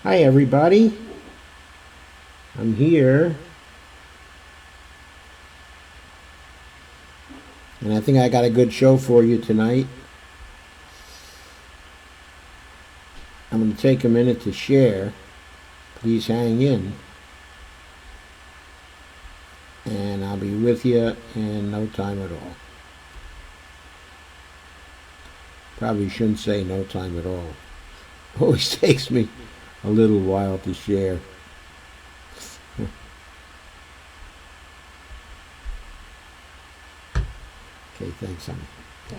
Hi everybody, I'm here, and I think I got a good show for you tonight. I'm going to take a minute to share. Please hang in, and I'll be with you in no time at all. Probably shouldn't say no time at all. Always takes me a little while to share. Okay, thanks, honey. Okay.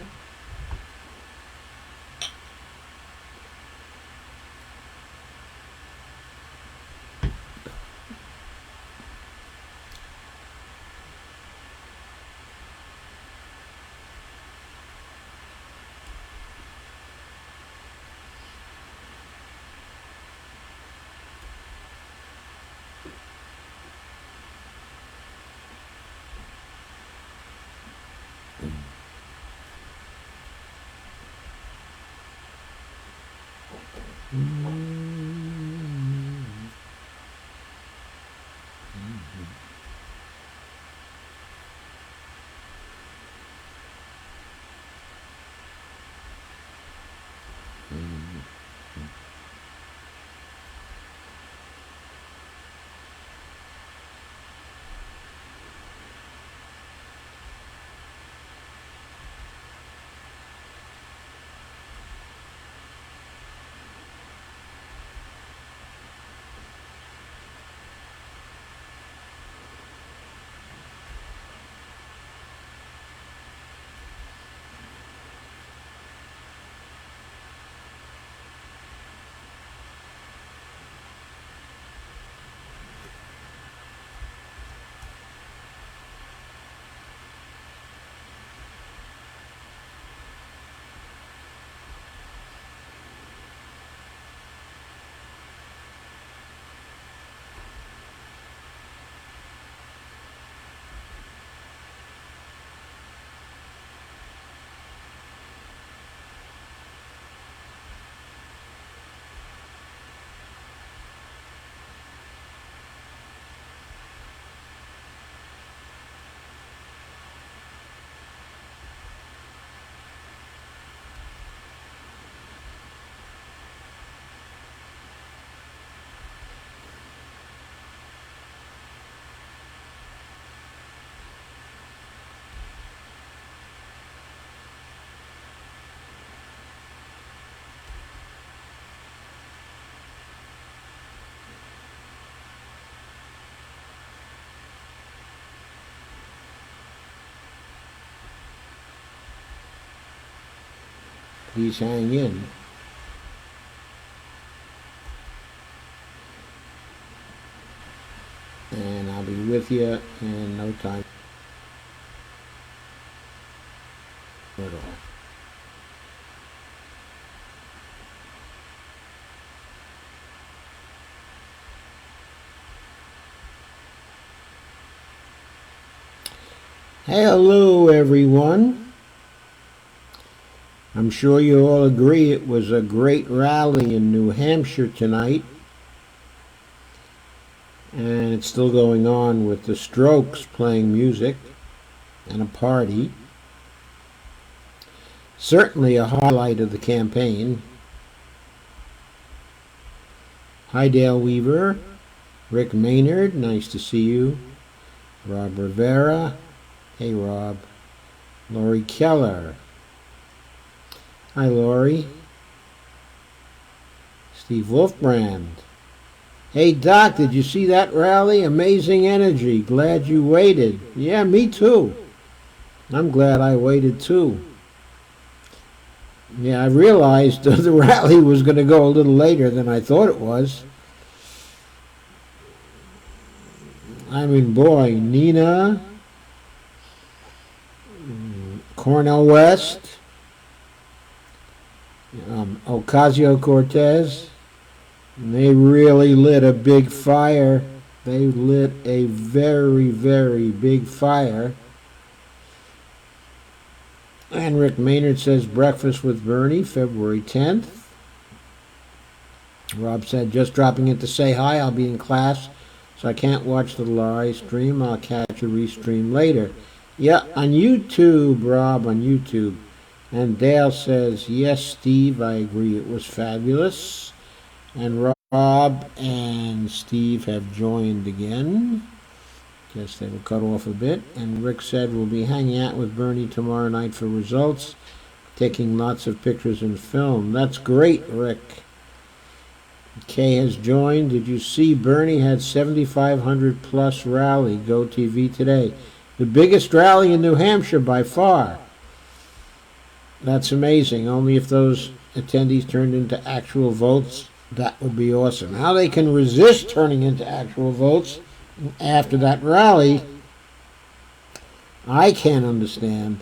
Please hang in. And I'll be with you in no time at all. Hello everyone. I'm sure you all agree it was a great rally in New Hampshire tonight. And it's still going on with the Strokes playing music and a party. Certainly a highlight of the campaign. Hi Dale Weaver, Rick Maynard, nice to see you. Rob Rivera, hey Rob. Lori Keller, hi Lori. Steve Wolfbrand, hey Doc, did you see that rally? Amazing energy, glad you waited. Yeah, me too. I'm glad I waited too. Yeah, I realized the rally was going to go a little later than I thought it was. I mean, boy, Nina, Cornel West, Ocasio-Cortez, they really lit a big fire. They lit a very, very big fire. And Rick Maynard says Breakfast with Bernie, February 10th. Rob said, just dropping in to say hi. I'll be in class, so I can't watch the live stream. I'll catch a restream later. Yeah, on YouTube, Rob, on YouTube. And Dale says, yes, Steve, I agree. It was fabulous. And Rob and Steve have joined again. Guess they were cut off a bit. And Rick said, we'll be hanging out with Bernie tomorrow night for results, taking lots of pictures and film. That's great, Rick. Kay has joined. Did you see Bernie had 7,500 plus rally, Go TV today? The biggest rally in New Hampshire by far. That's amazing. Only if those attendees turned into actual votes, that would be awesome. How they can resist turning into actual votes after that rally, I can't understand.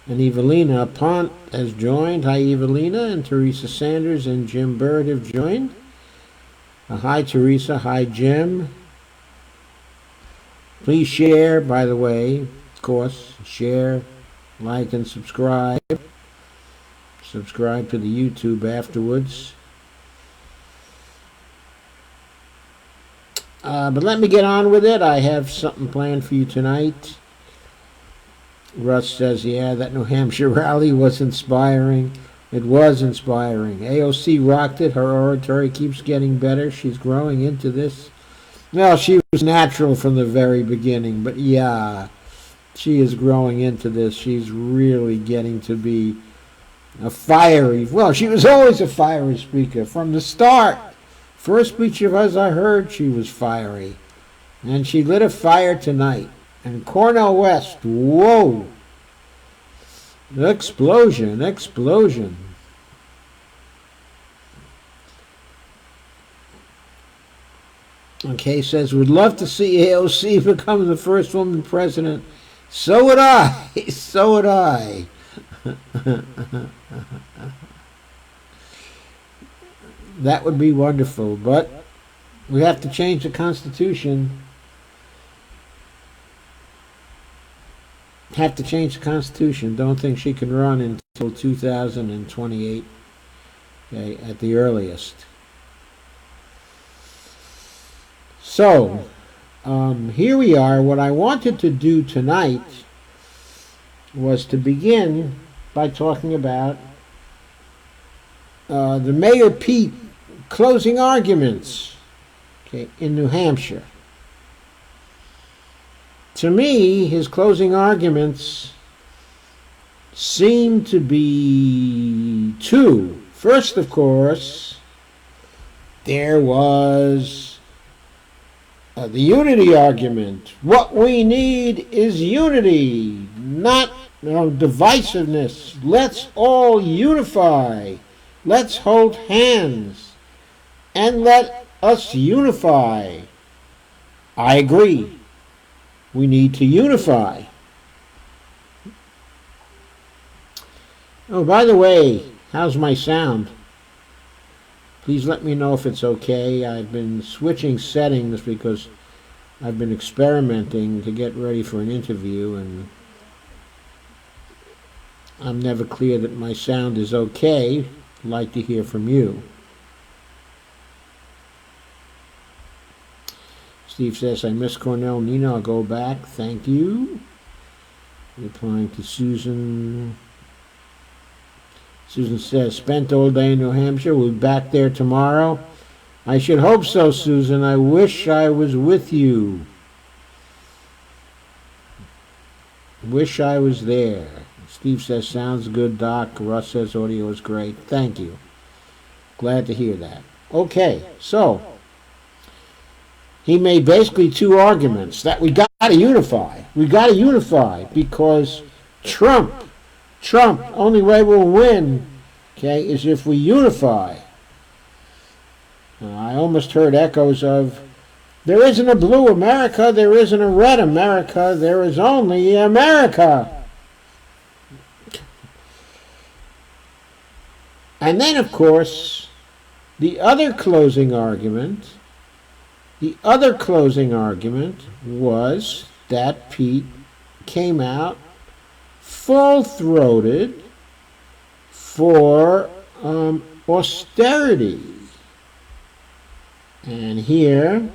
And Evelina Pont has joined. Hi, Evelina. And Teresa Sanders and Jim Bird have joined. Hi, Teresa. Hi, Jim. Please share, by the way, of course. Share, like, and subscribe. Subscribe to the YouTube afterwards. But let me get on with it. I have something planned for you tonight. Russ says, yeah, that New Hampshire rally was inspiring. It was inspiring. AOC rocked it. Her oratory keeps getting better. She's growing into this. Well, she was natural from the very beginning, but yeah, she is growing into this. She's really getting to be a fiery, well, she was always a fiery speaker from the start. First speech of hers I heard, she was fiery. And she lit a fire tonight. And Cornel West, whoa! Explosion, explosion. Okay, says, would love to see AOC become the first woman president. So would I. So would I. That would be wonderful, but we have to change the Constitution. Have to change the Constitution. Don't think she can run until 2028, okay, at the earliest. So, here we are. What I wanted to do tonight was to begin by talking about the Mayor Pete closing arguments, okay, in New Hampshire. To me, his closing arguments seem to be two. First, of course, there was the unity argument. What we need is unity, not divisiveness. Let's all unify. Let's hold hands and let us unify. I agree. We need to unify. Oh, by the way, how's my sound? Please let me know if it's okay. I've been switching settings because I've been experimenting to get ready for an interview, and I'm never clear that my sound is okay. I'd like to hear from you. Steve says, I miss Cornell. Nina, I'll go back. Thank you. Replying to Susan. Susan says, spent all day in New Hampshire. We'll be back there tomorrow. I should hope so, Susan. I wish I was with you. Wish I was there. Steve says, sounds good, Doc. Russ says, audio is great. Thank you. Glad to hear that. Okay, so he made basically two arguments that we got to unify. We got to unify because Trump, only way we'll win, okay, is if we unify. I almost heard echoes of, there isn't a blue America, there isn't a red America, there is only America. And then, of course, the other closing argument was that Pete came out full-throated for austerity. And here,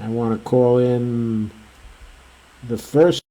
I want to call in the first.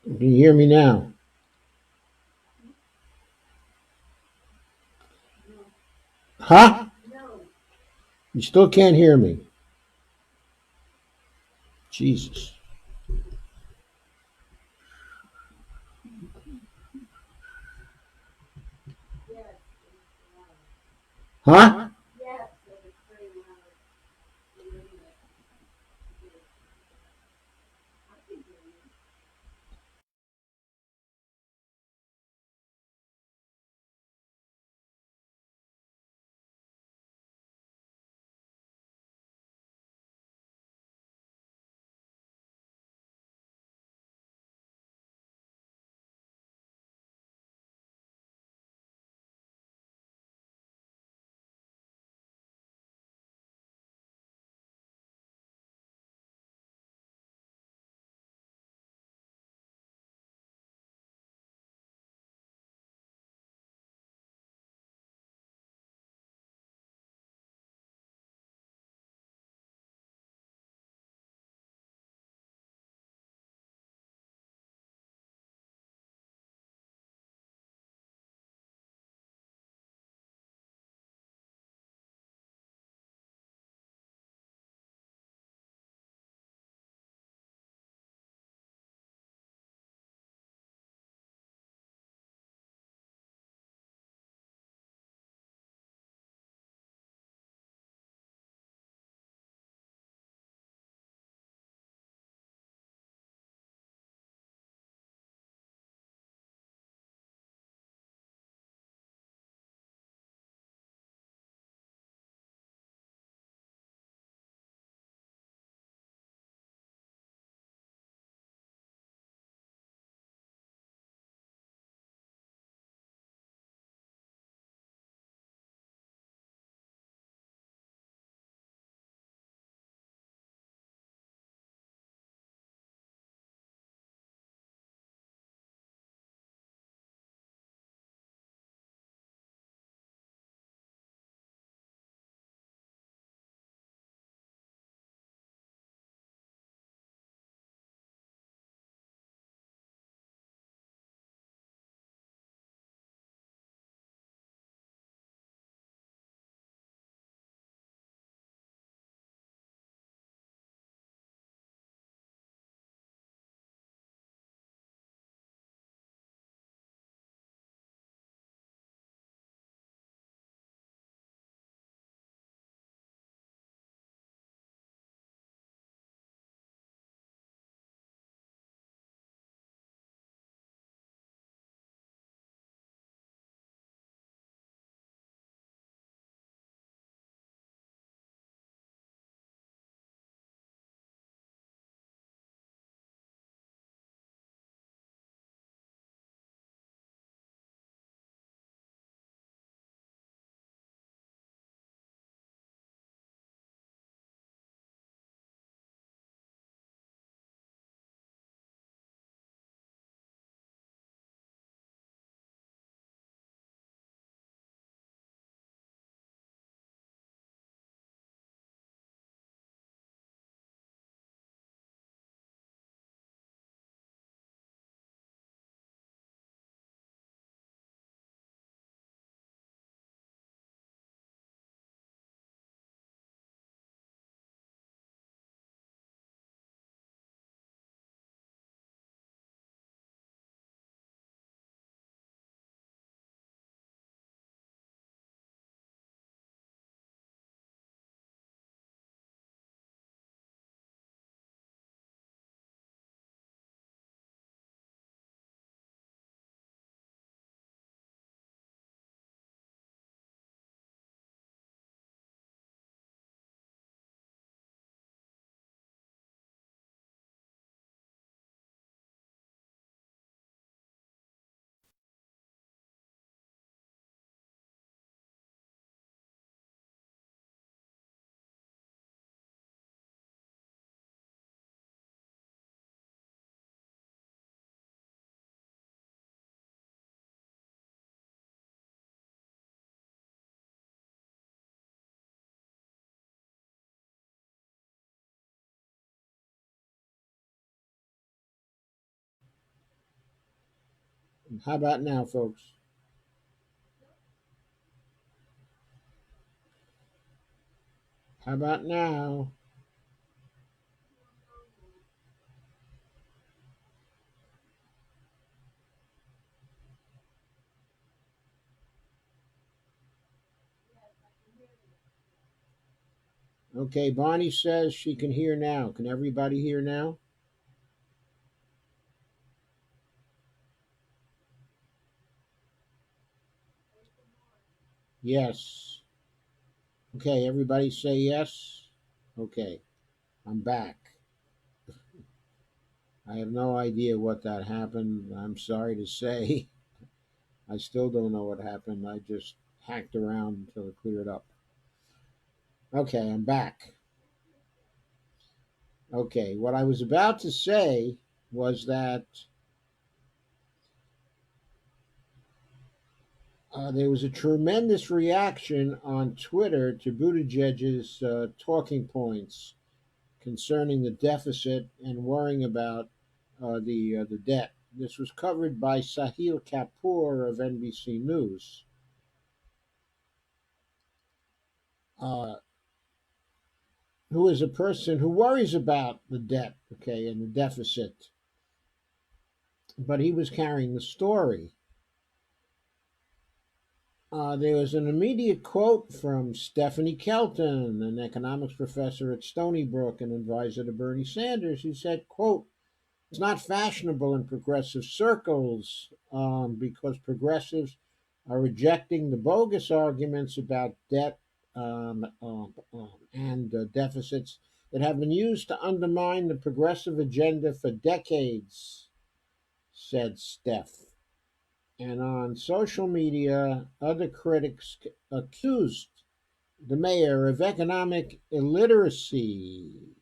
Can you hear me now? Huh? You still can't hear me. Jesus. Huh? How about now, folks? How about now? Okay, Bonnie says she can hear now. Can everybody hear now? Yes. Okay, everybody say yes. Okay, I'm back. I have no idea what that happened. I'm sorry to say. I still don't know what happened. I just hacked around until it cleared up. Okay, I'm back. Okay, what I was about to say was that there was a tremendous reaction on Twitter to Buttigieg's talking points concerning the deficit and worrying about the debt. This was covered by Sahil Kapoor of NBC News, uh, who is a person who worries about the debt, okay, and the deficit. But he was carrying the story. There was an immediate quote from Stephanie Kelton, an economics professor at Stony Brook and advisor to Bernie Sanders, who said, quote, "It's not fashionable in progressive circles because progressives are rejecting the bogus arguments about debt and deficits that have been used to undermine the progressive agenda for decades," said Steph. And on social media, other critics accused the mayor of economic illiteracy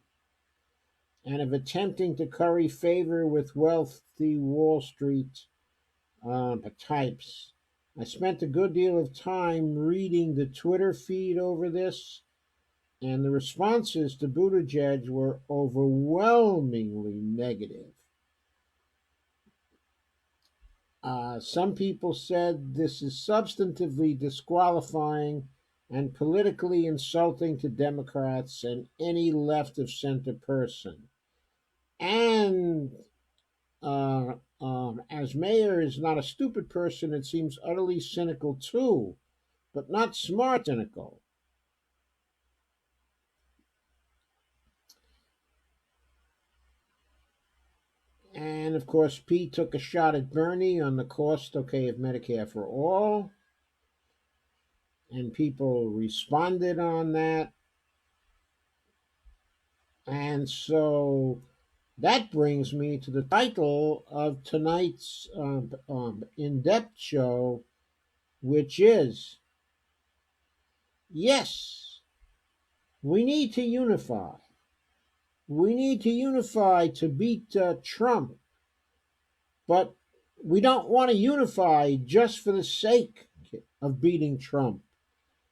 and of attempting to curry favor with wealthy Wall Street types. I spent a good deal of time reading the Twitter feed over this, and the responses to Buttigieg were overwhelmingly negative. Some people said this is substantively disqualifying and politically insulting to Democrats and any left of center person. And as mayor is not a stupid person, it seems utterly cynical too, but not smart cynical. And of course, Pete took a shot at Bernie on the cost, okay, of Medicare for all, and people responded on that. And so that brings me to the title of tonight's in depth show, which is yes, we need to unify. We need to unify to beat Trump, but we don't want to unify just for the sake of beating Trump.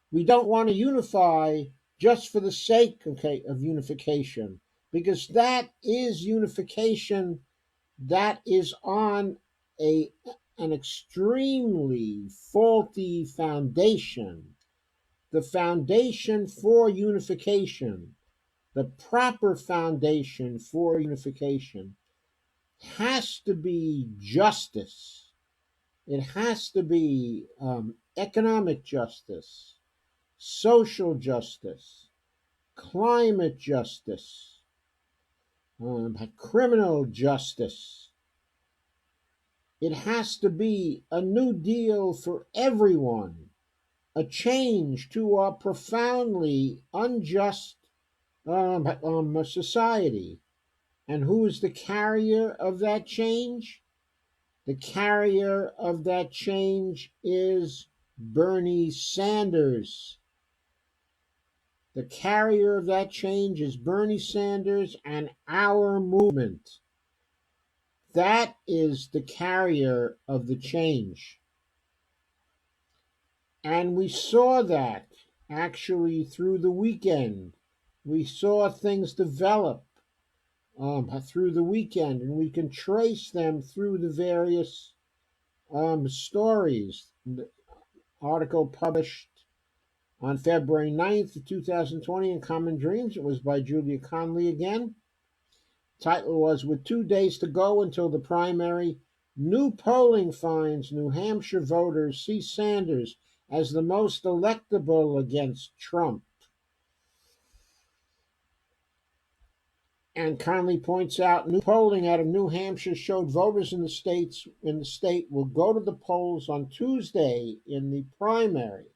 We don't want to unify just for the sake, okay, of unification, because that is unification that is on a an extremely faulty foundation. The foundation for unification, the proper foundation for unification, has to be justice. It has to be economic justice, social justice, climate justice, criminal justice. It has to be a new deal for everyone, a change to our profoundly unjust society. And who is the carrier of that change? The carrier of that change is Bernie Sanders. The carrier of that change is Bernie Sanders and our movement. That is the carrier of the change. And we saw that actually through the weekend. We saw things develop through the weekend, and we can trace them through the various Stories. The article published on February 9th, 2020 in Common Dreams. It was by Julia Conley again. Title was With 2 days to go until the primary, new polling finds New Hampshire voters see Sanders as the most electable against Trump. And Conley points out new polling out of New Hampshire showed voters in the state will go to the polls on Tuesday in the primary.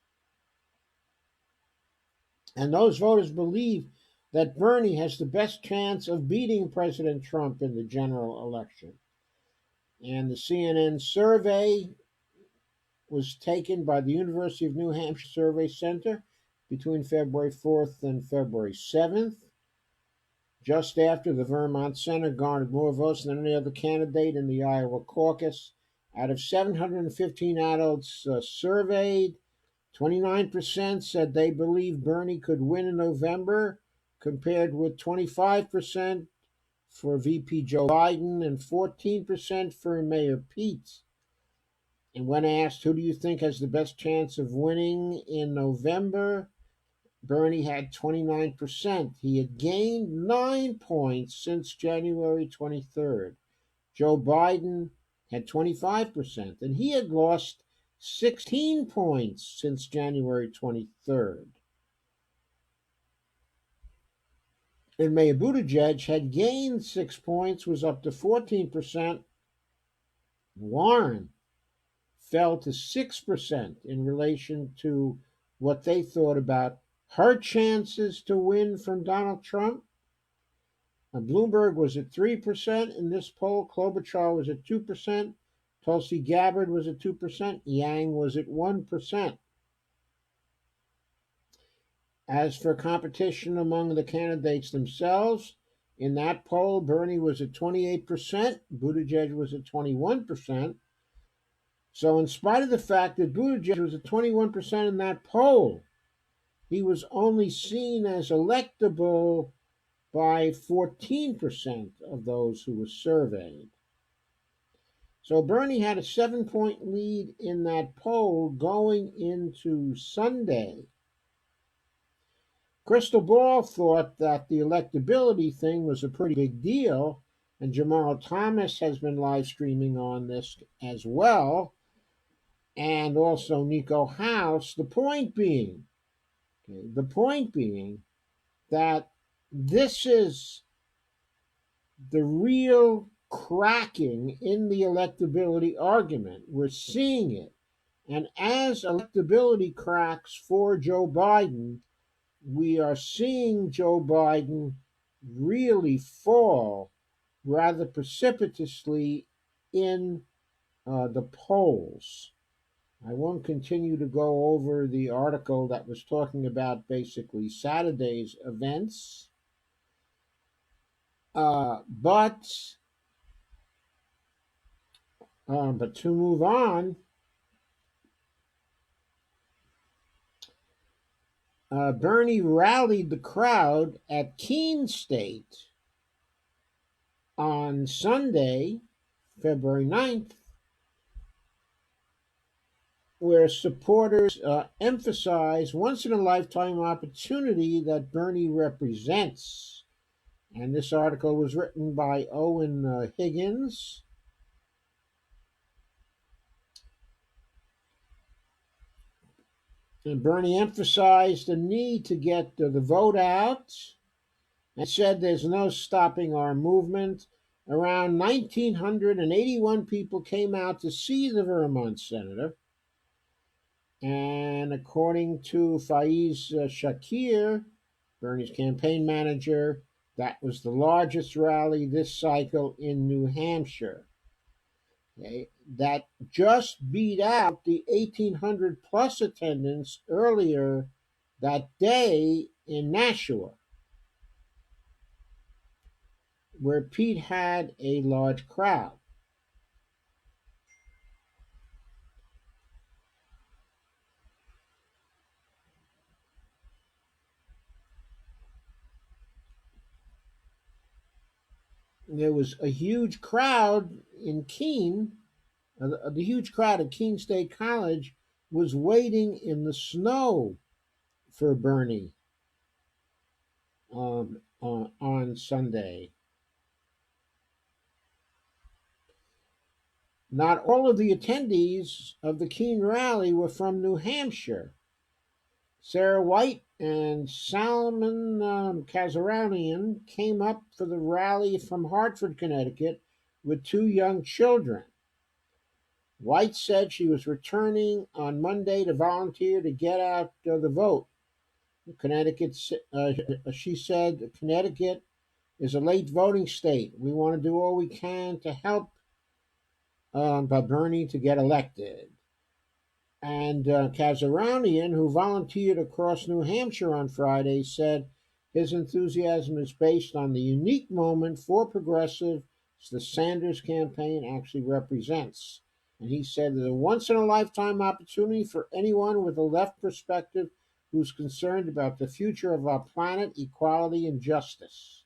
And those voters believe that Bernie has the best chance of beating President Trump in the general election. And the CNN survey was taken by the University of New Hampshire Survey Center between February 4th and February 7th, just after the Vermont Center garnered more votes than any other candidate in the Iowa caucus. Out of 715 adults surveyed, 29% said they believe Bernie could win in November, compared with 25% for VP Joe Biden and 14% for Mayor Pete. And when asked, who do you think has the best chance of winning in November, Bernie had 29%. He had gained 9 points since January 23rd. Joe Biden had 25%, and he had lost 16 points since January 23rd. And Mayor Buttigieg had gained 6 points, was up to 14%. Warren fell to 6% in relation to what they thought about her chances to win from Donald Trump. Bloomberg was at 3% in this poll. Klobuchar was at 2%. Tulsi Gabbard was at 2%. Yang was at 1%. As for competition among the candidates themselves, in that poll, Bernie was at 28%. Buttigieg was at 21%. So, in spite of the fact that Buttigieg was at 21% in that poll, he was only seen as electable by 14% of those who were surveyed. So Bernie had a 7-point lead in that poll going into Sunday. Crystal Ball thought that the electability thing was a pretty big deal, and Jamal Thomas has been live streaming on this as well, and also Nico House. The point being that this is the real cracking in the electability argument. We're seeing it. And as electability cracks for Joe Biden, we are seeing Joe Biden really fall rather precipitously in the polls. I won't continue to go over the article that was talking about basically Saturday's events. But to move on, Bernie rallied the crowd at Keene State on Sunday, February 9th, where supporters emphasize once-in-a-lifetime opportunity that Bernie represents. And this article was written by Owen Higgins. And Bernie emphasized the need to get the vote out and said there's no stopping our movement. Around 1,981 people came out to see the Vermont senator. And according to Faiz Shakir, Bernie's campaign manager, that was the largest rally this cycle in New Hampshire. Okay, that just beat out the 1,800 plus attendance earlier that day in Nashua, where Pete had a large crowd. There was a huge crowd in Keene The huge crowd at Keene State College was waiting in the snow for Bernie on Sunday. Not all of the attendees of the Keene rally were from New Hampshire. Sarah White and Salman Kazaranian came up for the rally from Hartford, Connecticut, with two young children. White said she was returning on Monday to volunteer to get out the vote. Connecticut, she said, Connecticut is a late voting state. We want to do all we can to help Bernie to get elected. And Kazaranian, who volunteered across New Hampshire on Friday, said his enthusiasm is based on the unique moment for progressives the Sanders campaign actually represents. And he said there's a once in a lifetime opportunity for anyone with a left perspective who's concerned about the future of our planet, equality, and justice.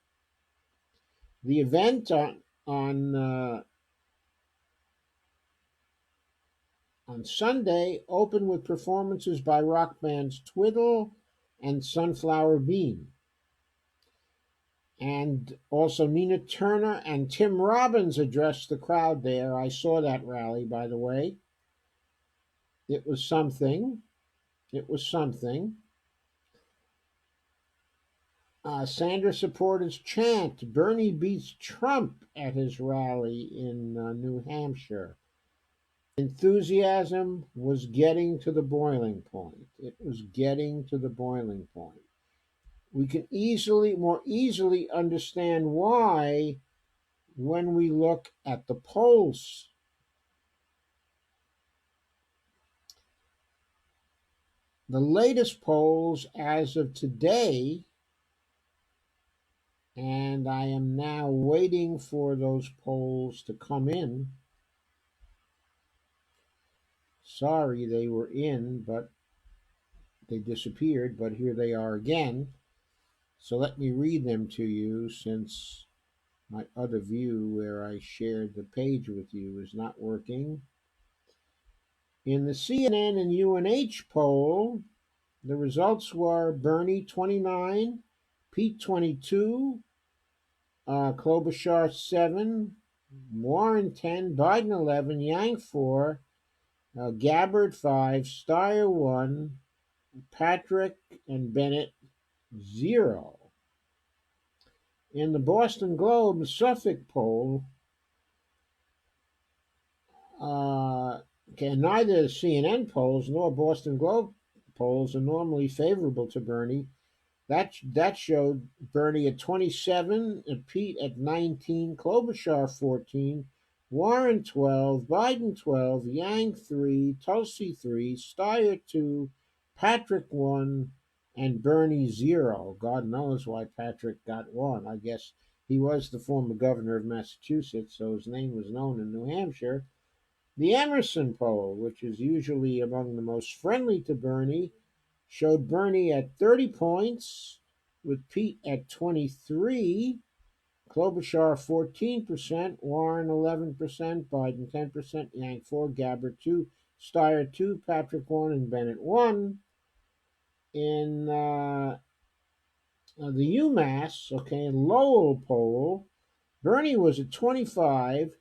The event on Sunday opened with performances by rock bands Twiddle and Sunflower Bean. And also Nina Turner and Tim Robbins addressed the crowd there. I saw that rally, by the way. It was something. It was something. Sanders supporters chant Bernie beats Trump at his rally in New Hampshire. Enthusiasm was getting to the boiling point. It was getting to the boiling point. We can more easily understand why when we look at the polls. The latest polls as of today, and I am now waiting for those polls to come in. Sorry they were in, but they disappeared, but here they are again. So let me read them to you since my other view where I shared the page with you is not working. In the CNN and UNH poll, the results were Bernie 29, Pete 22, Klobuchar 7, Warren 10, Biden 11, Yang 4, Gabbard 5, Steyer 1, Patrick and Bennett 0. In the Boston Globe Suffolk poll, neither the CNN polls nor Boston Globe polls are normally favorable to Bernie. That showed Bernie at 27, and Pete at 19, Klobuchar 14, Warren 12, Biden 12, Yang 3, Tulsi 3, Steyer 2, Patrick 1, and Bernie 0. God knows why Patrick got 1. I guess he was the former governor of Massachusetts, so his name was known in New Hampshire. The Emerson poll, which is usually among the most friendly to Bernie, showed Bernie at 30 points, with Pete at 23, Klobuchar 14%, Warren 11%, Biden 10%, Yang 4, Gabbard 2, Steyer 2, Patrick 1, and Bennett 1. In the UMass, Lowell poll, Bernie was at 25,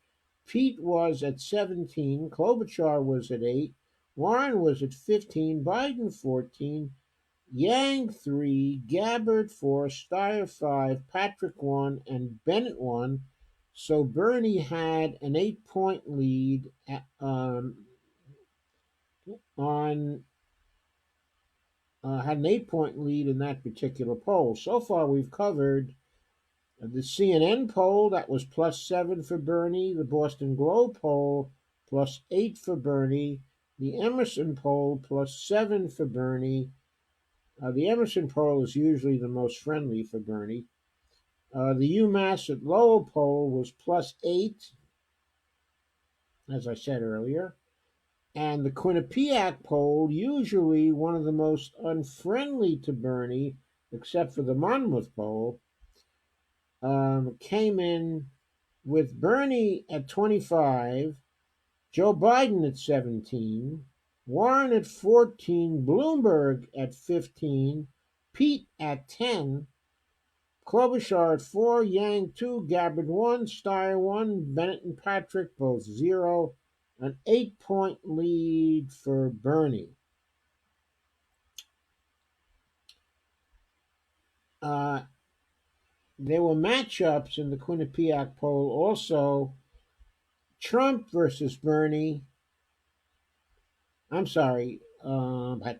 Pete was at 17, Klobuchar was at 8, Warren was at 15, Biden 14, Yang 3, Gabbard 4, Steyer 5, Patrick 1, and Bennett 1. So Bernie had an 8-point lead had an 8-point lead in that particular poll. So far, we've covered the CNN poll that was +7 for Bernie, the Boston Globe poll +8 for Bernie, the Emerson poll +7 for Bernie. The Emerson poll is usually the most friendly for Bernie. The UMass at Lowell poll was +8, as I said earlier. And the Quinnipiac poll, usually one of the most unfriendly to Bernie, except for the Monmouth poll, came in with Bernie at 25, Joe Biden at 17, Warren at 14, Bloomberg at 15, Pete at 10, Klobuchar at 4, Yang 2, Gabbard 1, Steyer 1, Bennett and Patrick both 0. An 8-point lead for Bernie. There were matchups in the Quinnipiac poll also. Trump versus Bernie. I'm sorry,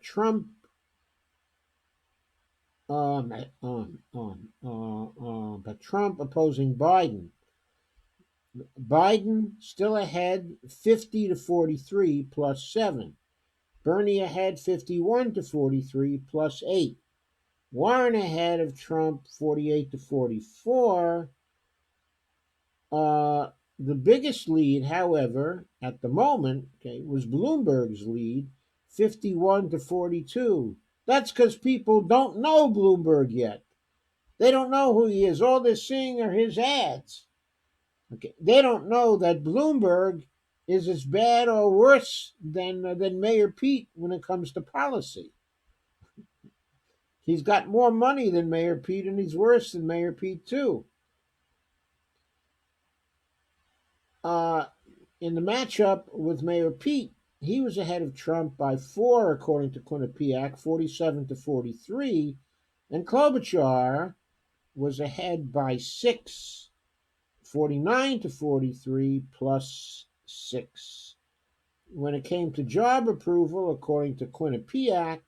Trump. But Trump opposing Biden. Biden still ahead, 50-43 plus 7. Bernie ahead, 51-43 plus 8. Warren ahead of Trump, 48-44. The biggest lead, however, at the moment, was Bloomberg's lead, 51-42. That's because people don't know Bloomberg yet. They don't know who he is. All they're seeing are his ads. Okay, they don't know that Bloomberg is as bad or worse than Mayor Pete when it comes to policy. He's got more money than Mayor Pete, and he's worse than Mayor Pete too. In the matchup with Mayor Pete, he was ahead of Trump by 4, according to Quinnipiac, 47-43, and Klobuchar was ahead by 6, 49-43 plus 6. When it came to job approval, according to Quinnipiac,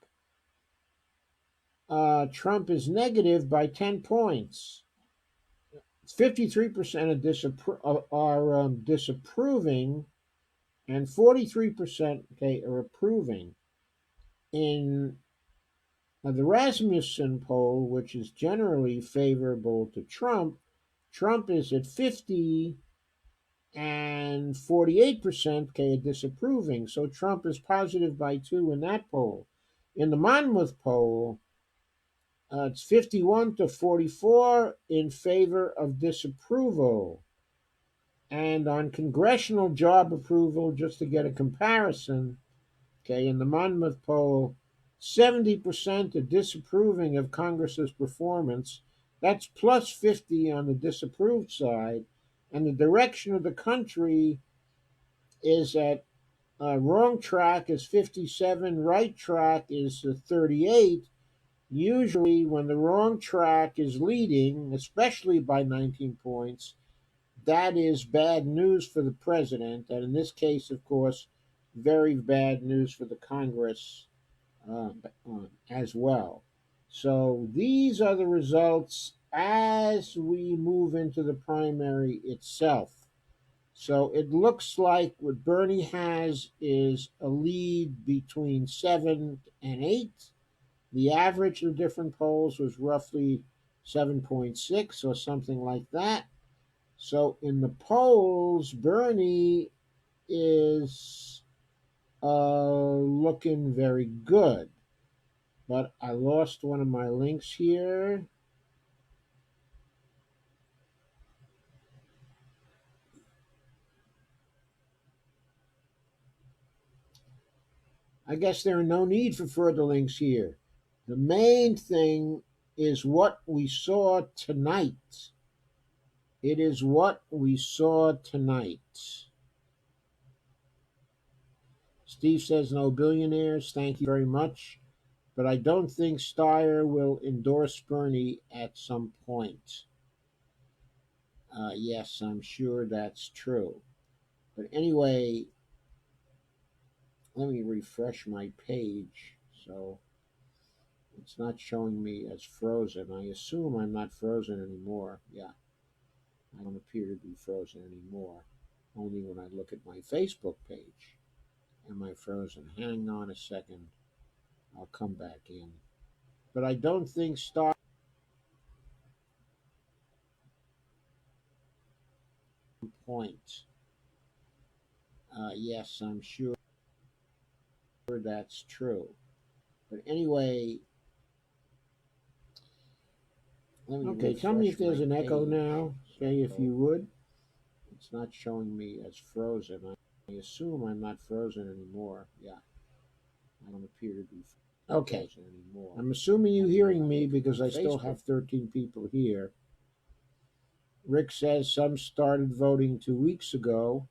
Trump is negative by 10 points. 53% are disapproving, and 43% are approving. In the Rasmussen poll, which is generally favorable to Trump, Trump is at 50 and 48% disapproving. So Trump is positive by 2 in that poll. In the Monmouth poll, it's 51-44 in favor of disapproval. And on congressional job approval, just to get a comparison, in the Monmouth poll, 70% are disapproving of Congress's performance. That's plus 50 on the disapproved side. And the direction of the country is at wrong track is 57, right track is 38. Usually, when the wrong track is leading, especially by 19 points, that is bad news for the president. And in this case, of course, very bad news for the Congress uh, as well. So these are the results as we move into the primary itself. So it looks like what Bernie has is a lead between 7 and 8. The average of different polls was roughly 7.6 or something like that. So in the polls, Bernie is looking very good. But I lost one of my links here. I guess there are no need for further links here. The main thing is what we saw tonight. It is what we saw tonight. Steve says no billionaires. Thank you very much. But I don't think Steyer will endorse Bernie at some point. Yes, I'm sure that's true. But anyway, let me refresh my page. So it's not showing me as frozen. I assume I'm not frozen anymore. Yeah, I don't appear to be frozen anymore. Only when I look at my Facebook page am I frozen. Hang on a second. I'll come back in. But I don't think Star point. Yes, I'm sure that's true. But anyway, okay, tell me if there's an echo now. Okay, if you would. It's not showing me as frozen. assume I'm not frozen anymore. Yeah, I don't appear to be okay frozen anymore. I'm assuming you're hearing me because I still have 13 people here. Rick says some started voting 2 weeks ago.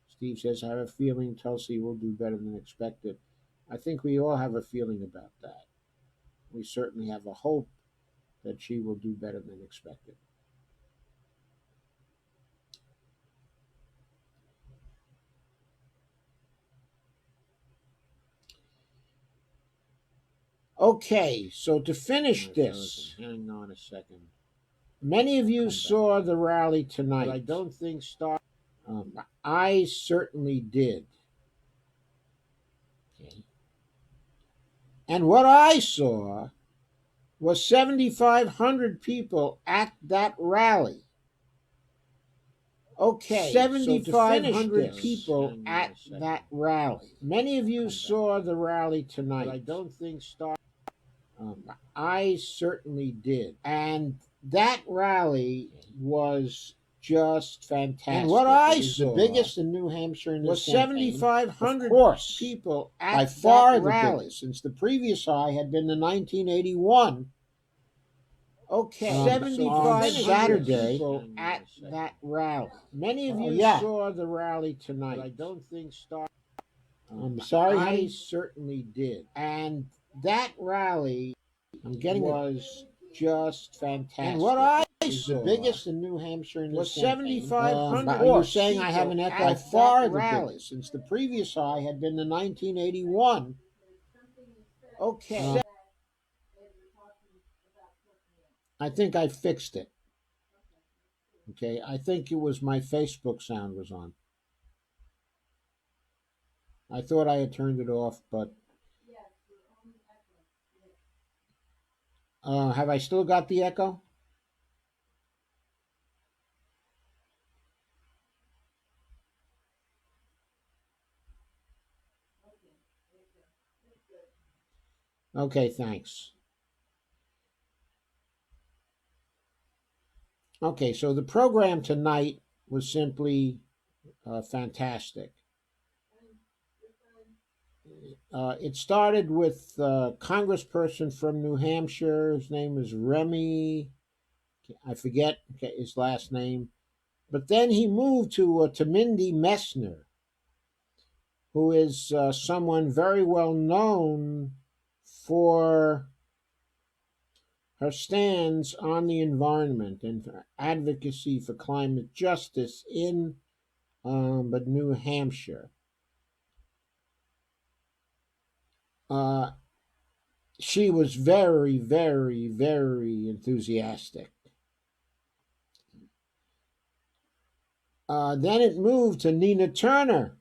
Steve says, I have a feeling Tulsi will do better than expected. I think we all have a feeling about that. We certainly have a hope that she will do better than expected. Okay, so to finish this, hang on a second. Many of you saw the rally tonight. But I don't think I certainly did. Okay. And what I saw was 7,500 people at that rally. Okay, 7,500 people at that rally. Many of you saw the rally tonight. But I don't think I certainly did. And that rally was just fantastic. And what I saw, the biggest in New Hampshire in this was 7,500 people at by far the biggest, since the pevious high had been the 1981. Okay, 75 Saturday people at that rally. Many of you saw the rally tonight. But I don't think I'm sorry, I certainly did. And that rally, was just fantastic. And what I saw, the biggest in New Hampshire in was 7,500. You're saying I have an echo? By far the biggest, since the previous high had been the 1981. Okay. I think I fixed it. Okay, I think it was my Facebook sound was on. I thought I had turned it off, but have I still got the echo? Okay, thanks. Okay, so the program tonight was simply fantastic. It started with a congressperson from New Hampshire. His name is Remy. I forget his last name. But then he moved to Mindy Messner, who is someone very well known for her stands on the environment and her advocacy for climate justice in New Hampshire. She was very, very, very enthusiastic. Then it moved to Nina Turner.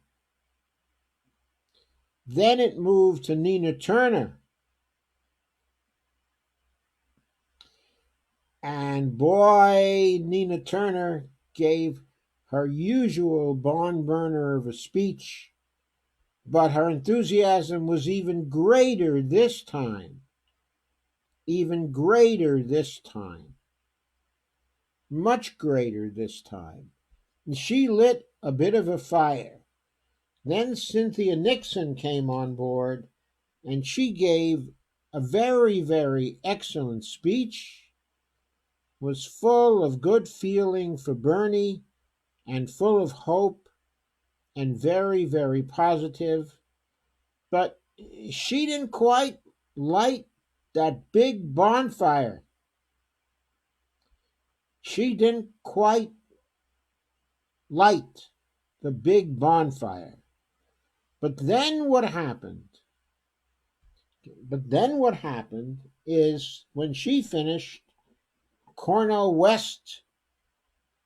And boy, Nina Turner gave her usual barn burner of a speech, but her enthusiasm was even greater this time. Much greater this time. She lit a bit of a fire. Then Cynthia Nixon came on board, and she gave a very, very excellent speech, was full of good feeling for Bernie, and full of hope, and very, very positive. But she didn't quite light that big bonfire. She didn't quite light the big bonfire. But then what happened is when she finished, Cornel West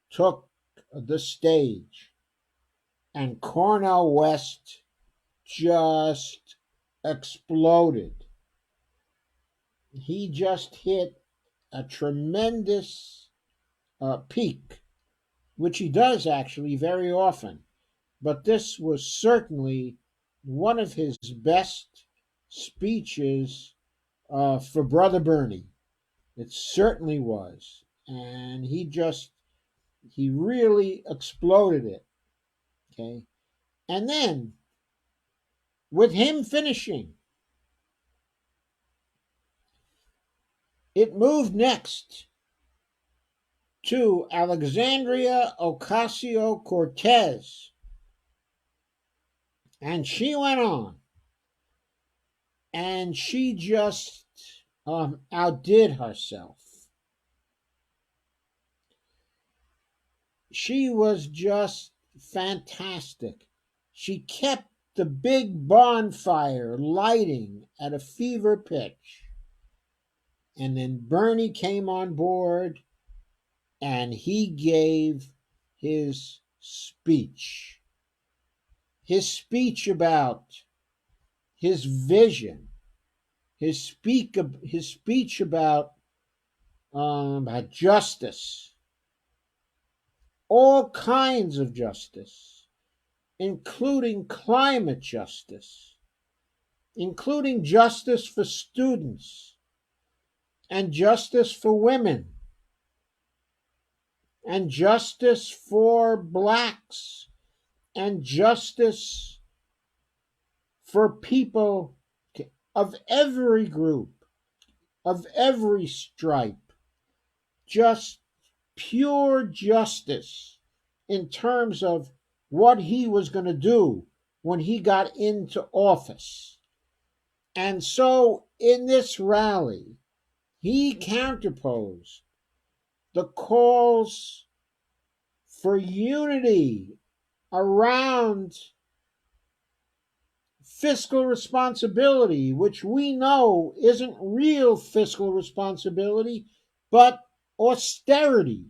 took the stage. And Cornel West just exploded. He just hit a tremendous peak, which he does actually very often. But this was certainly one of his best speeches for Brother Bernie. It certainly was. And he really exploded it. Okay. And then, with him finishing, it moved next to Alexandria Ocasio-Cortez. And she went on, and she just outdid herself. She was just fantastic. She kept the big bonfire lighting at a fever pitch. And then Bernie came on board and he gave his speech. His speech about his vision, his speech about justice, all kinds of justice, including climate justice, including justice for students, and justice for women, and justice for blacks, and justice for people of every group, of every stripe, just pure justice in terms of what he was going to do when he got into office. And so in this rally, he counterposed the calls for unity around fiscal responsibility, which we know isn't real fiscal responsibility, but austerity.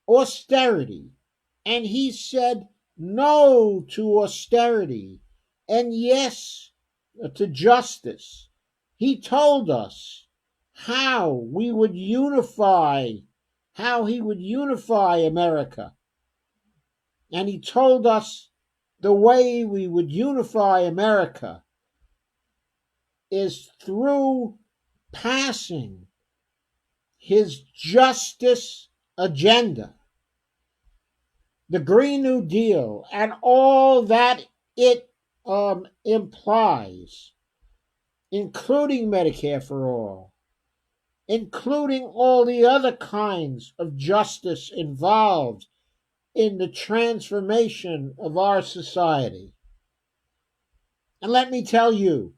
Austerity. And he said no to austerity and yes to justice. He told us how we would unify, how he would unify America. And he told us the way we would unify America is through passing his justice agenda, the Green New Deal, and all that it implies, including Medicare for all, including all the other kinds of justice involved in the transformation of our society. And let me tell you,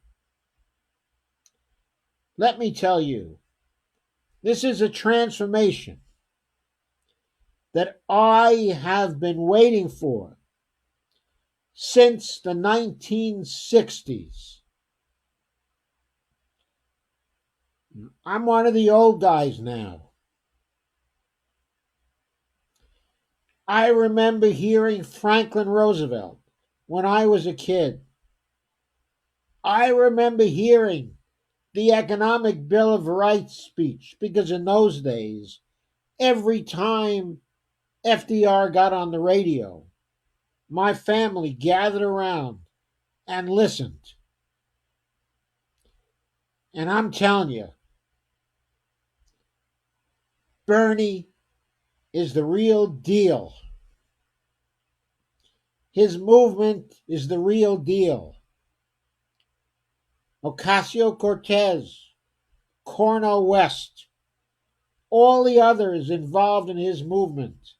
this is a transformation that I have been waiting for since the 1960s. I'm one of the old guys now. I remember hearing Franklin Roosevelt when I was a kid. I remember hearing the Economic Bill of Rights speech, because in those days, every time FDR got on the radio, my family gathered around and listened. And I'm telling you, Bernie is the real deal. His movement is the real deal. Ocasio-Cortez, Cornel West, all the others involved in his movement,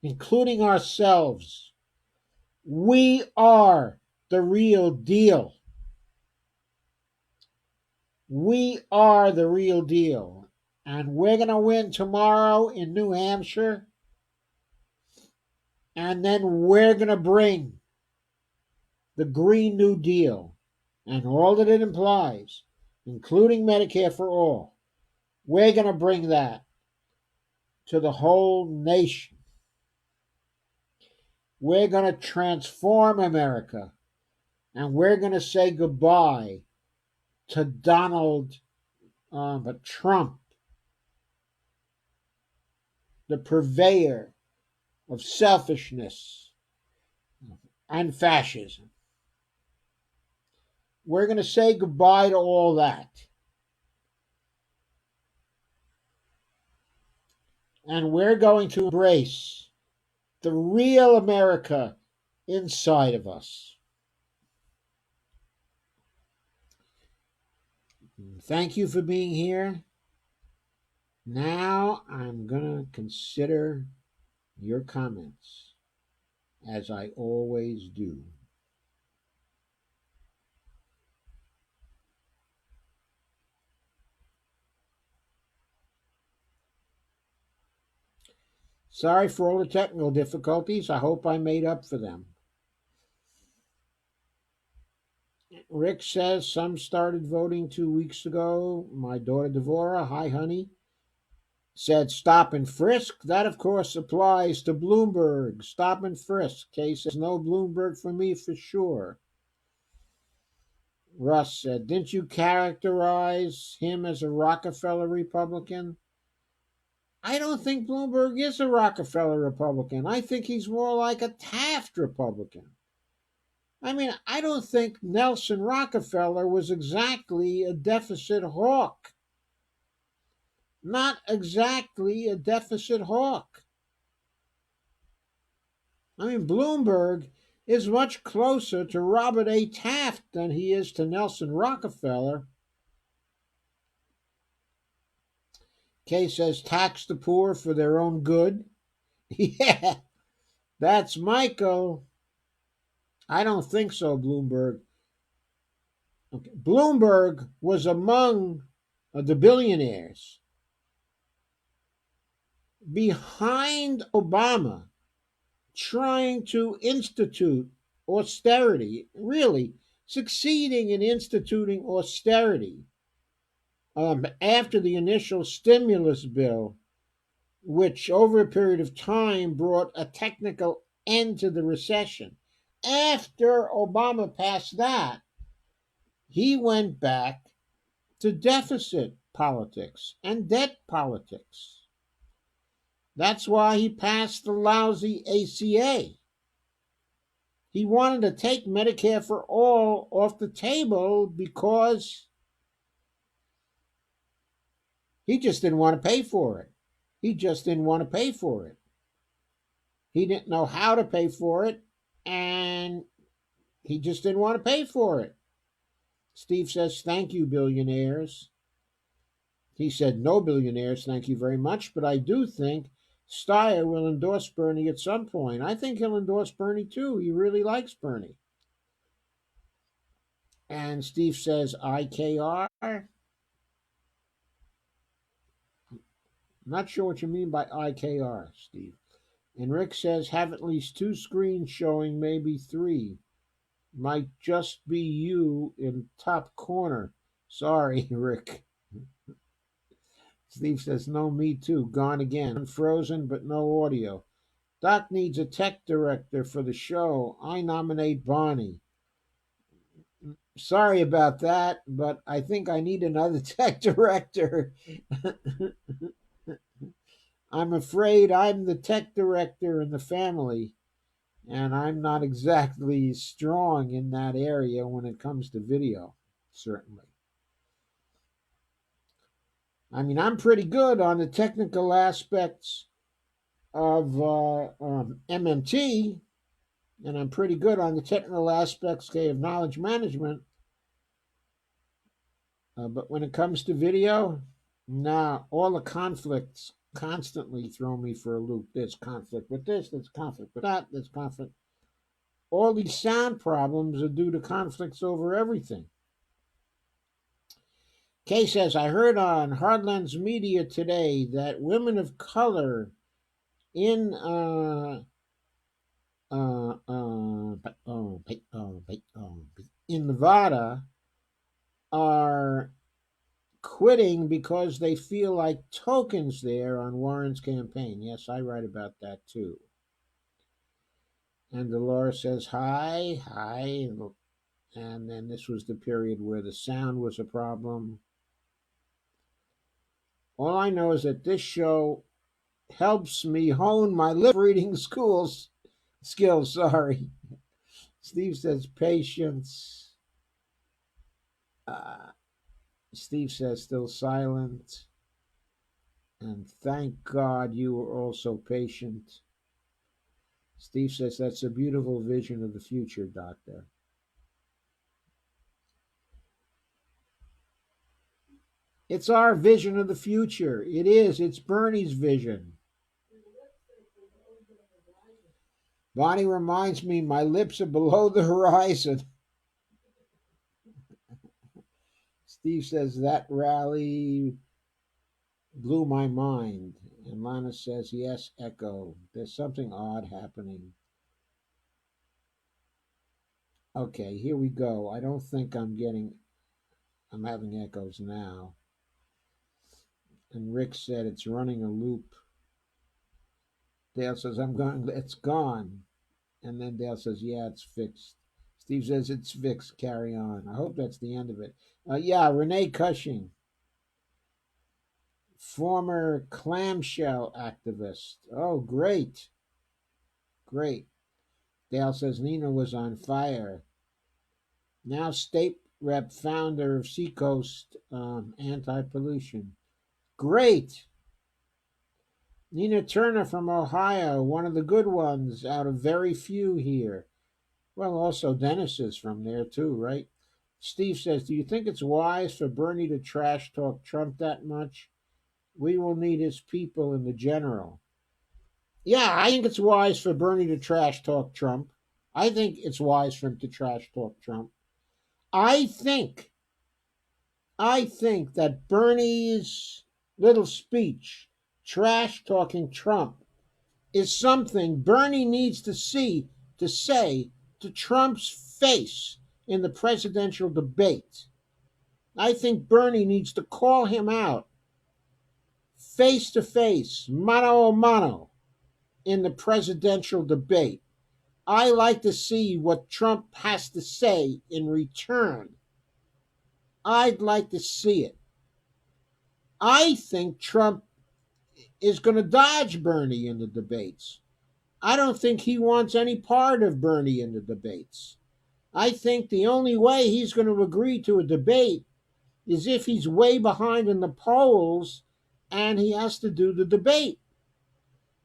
including ourselves, we are the real deal. We are the real deal. And we're going to win tomorrow in New Hampshire. And then we're going to bring the Green New Deal and all that it implies, including Medicare for all. We're going to bring that to the whole nation. We're going to transform America. And we're going to say goodbye to Donald Trump, the purveyor of selfishness and fascism. We're going to say goodbye to all that. And we're going to embrace the real America inside of us. Thank you for being here. Now I'm going to consider your comments, as I always do. Sorry for all the technical difficulties. I hope I made up for them. Rick says some started voting 2 weeks ago. My daughter Devora, hi honey, said stop and frisk. That, of course, applies to Bloomberg. Stop and frisk. Kay says no Bloomberg for me for sure. Russ said, didn't you characterize him as a Rockefeller Republican? I don't think Bloomberg is a Rockefeller Republican. I think he's more like a Taft Republican. I mean, I don't think Nelson Rockefeller was exactly a deficit hawk. Not exactly a deficit hawk. I mean, Bloomberg is much closer to Robert A. Taft than he is to Nelson Rockefeller. Kay says tax the poor for their own good. Yeah, that's Michael. I don't think so, Bloomberg. Okay. Bloomberg was among the billionaires behind Obama trying to institute austerity, really succeeding in instituting austerity after the initial stimulus bill, which over a period of time brought a technical end to the recession. After Obama passed that, he went back to deficit politics and debt politics. That's why he passed the lousy ACA. He wanted to take Medicare for all off the table because he just didn't want to pay for it. He just didn't want to pay for it. He didn't know how to pay for it, and he just didn't want to pay for it. Steve says, thank you, billionaires. He said, no billionaires, thank you very much, but I do think Steyer will endorse Bernie at some point. I think he'll endorse Bernie too. He really likes Bernie. And Steve says, IKR. Not sure what you mean by IKR, Steve. And Rick says, have at least 2 screens showing, maybe 3. Might just be you in top corner. Sorry, Rick. Steve says, no, me too. Gone again. Frozen, but no audio. Doc needs a tech director for the show. I nominate Bonnie. Sorry about that, but I think I need another tech director. I'm afraid I'm the tech director in the family, and I'm not exactly strong in that area when it comes to video, certainly. I mean, I'm pretty good on the technical aspects of MMT, and I'm pretty good on the technical aspects, okay, of knowledge management. But when it comes to video, nah, all the conflicts constantly throw me for a loop. There's conflict with this, there's conflict with that, there's conflict. All these sound problems are due to conflicts over everything. Kay says, I heard on Hardlands Media today that women of color in in Nevada are quitting because they feel like tokens there on Warren's campaign. Yes, I write about that too. And Dolores says, hi, hi. And then this was the period where the sound was a problem. All I know is that this show helps me hone my lip reading skills. Sorry. Steve says patience. Uh, Steve says still silent. And thank God you were also patient. Steve says that's a beautiful vision of the future, Doctor. It's our vision of the future. It is. It's Bernie's vision. Bonnie reminds me my lips are below the horizon. Steve says that rally blew my mind. And Lana says, yes, echo. There's something odd happening. Okay, here we go. I don't think I'm having echoes now. And Rick said it's running a loop. Dale says, it's gone. And then Dale says, yeah, it's fixed. Steve says, it's fixed, carry on. I hope that's the end of it. Yeah, Renee Cushing, former clamshell activist. Oh, great. Great. Dale says, Nina was on fire. Now state rep founder of Seacoast Anti-Pollution. Great. Nina Turner from Ohio, one of the good ones out of very few here. Well, also Dennis is from there too, right? Steve says, do you think it's wise for Bernie to trash talk Trump that much? We will need his people in the general. Yeah, I think it's wise for Bernie to trash talk Trump. I think it's wise for him to trash talk Trump. I think that Bernie's little speech, trash talking Trump, is something Bernie needs to say to Trump's face in the presidential debate. I think Bernie needs to call him out face to face, mano a mano, in the presidential debate. I like to see what Trump has to say in return. I'd like to see it. I think Trump is going to dodge Bernie in the debates. I don't think he wants any part of Bernie in the debates. I think the only way he's going to agree to a debate is if he's way behind in the polls and he has to do the debate.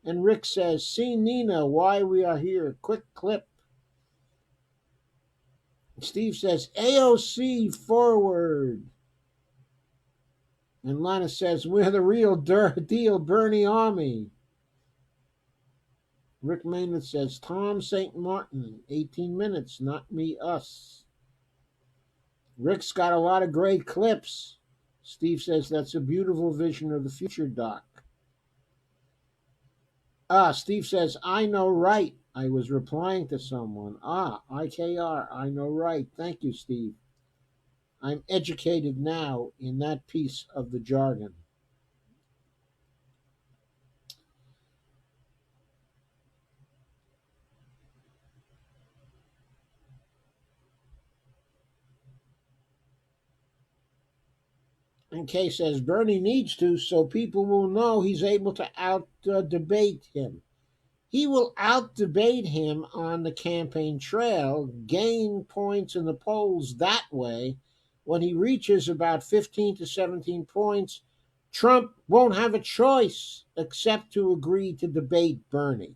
And Rick says, see Nina, why we are here. Quick clip. Steve says, AOC forward. And Lana says, we're the real deal Bernie Army. Rick Maynard says, Tom St. Martin, 18 minutes, not me, us. Rick's got a lot of great clips. Steve says, that's a beautiful vision of the future, Doc. Steve says, I know right. I was replying to someone. IKR, I know right. Thank you, Steve. I'm educated now in that piece of the jargon. And Kay says Bernie needs to so people will know he's able to out debate him. He will out debate him on the campaign trail, gain points in the polls that way. When he reaches about 15 to 17 points, Trump won't have a choice except to agree to debate Bernie.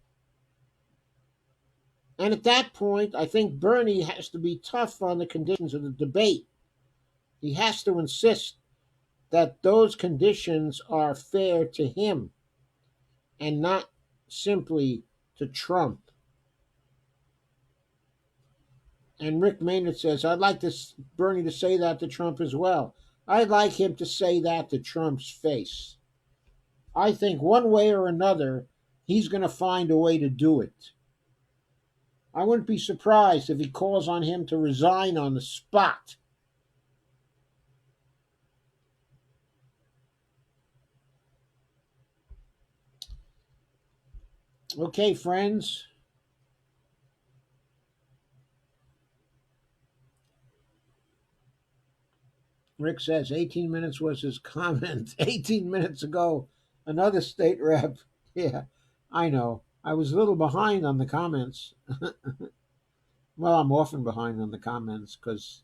And at that point, I think Bernie has to be tough on the conditions of the debate. He has to insist that those conditions are fair to him and not simply to Trump. And Rick Maynard says, I'd like Bernie to say that to Trump as well. I'd like him to say that to Trump's face. I think one way or another, he's going to find a way to do it. I wouldn't be surprised if he calls on him to resign on the spot. Okay, friends. Rick says 18 minutes was his comment. 18 minutes ago, another state rep. Yeah, I know. I was a little behind on the comments. Well, I'm often behind on the comments because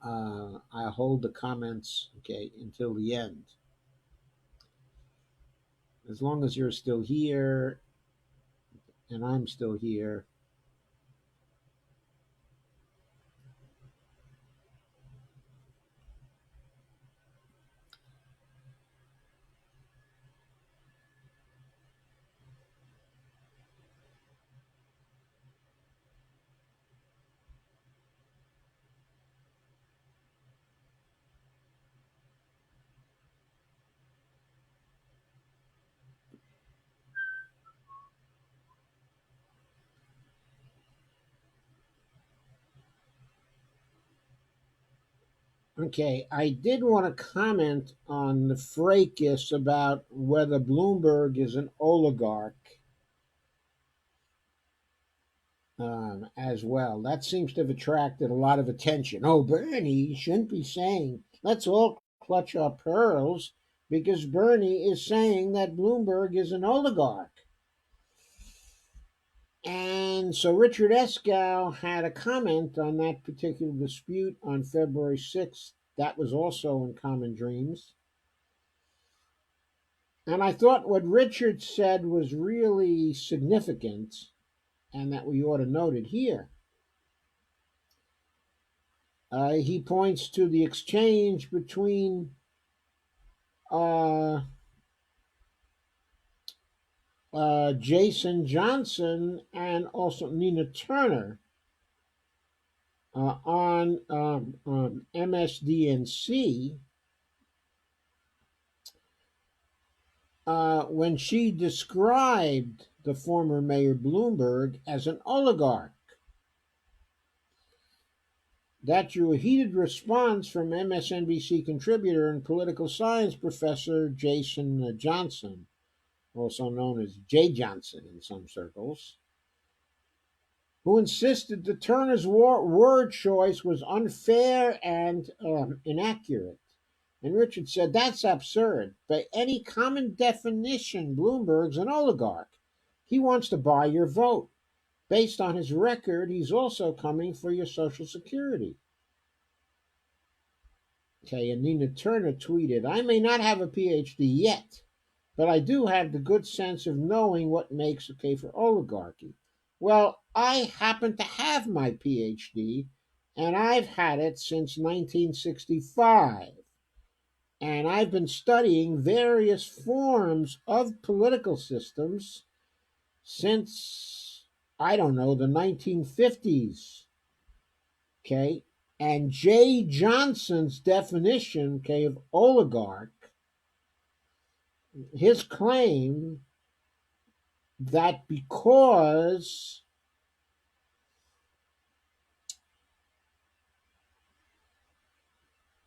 I hold the comments, okay, until the end. As long as you're still here and I'm still here. Okay, I did want to comment on the fracas about whether Bloomberg is an oligarch as well. That seems to have attracted a lot of attention. Oh, Bernie, you shouldn't be saying, let's all clutch our pearls because Bernie is saying that Bloomberg is an oligarch. And so Richard Escow had a comment on that particular dispute on February 6th. That was also in Common Dreams. And I thought what Richard said was really significant and that we ought to note it here. He points to the exchange between uh, Jason Johnson and also Nina Turner on MSDNC when she described the former Mayor Bloomberg as an oligarch. That drew a heated response from MSNBC contributor and political science professor Jason Johnson, also known as Jay Johnson in some circles, who insisted that Turner's word choice was unfair and inaccurate. And Richard said, that's absurd. By any common definition, Bloomberg's an oligarch. He wants to buy your vote. Based on his record, he's also coming for your Social Security. Okay, and Nina Turner tweeted, I may not have a PhD yet, but I do have the good sense of knowing what makes okay for oligarchy. Well, I happen to have my PhD, and I've had it since 1965. And I've been studying various forms of political systems since, I don't know, the 1950s. Okay, and Jay Johnson's definition, okay, of oligarch, his claim that because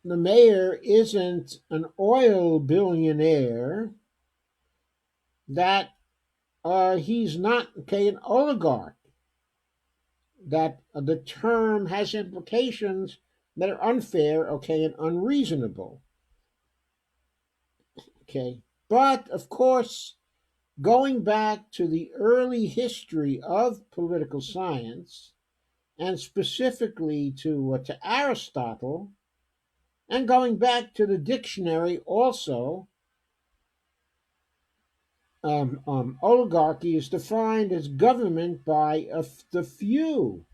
the mayor isn't an oil billionaire, that he's not, okay, an oligarch, that the term has implications that are unfair, okay, and unreasonable. Okay, but of course, going back to the early history of political science, and specifically to Aristotle, and going back to the dictionary also, oligarchy is defined as government by the few,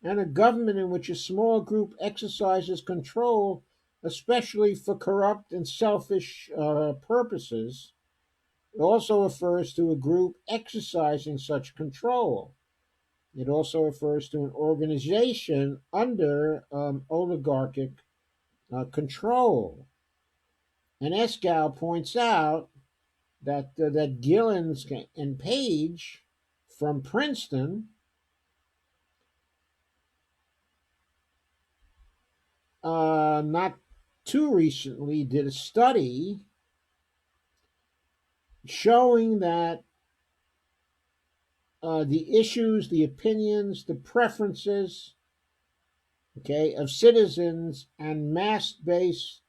and a government in which a small group exercises control, especially for corrupt and selfish purposes. It also refers to a group exercising such control. It also refers to an organization under oligarchic control. And Escow points out that Gillens and Page from Princeton not too recently did a study showing that the issues, the opinions, the preferences, okay, of citizens and mass-based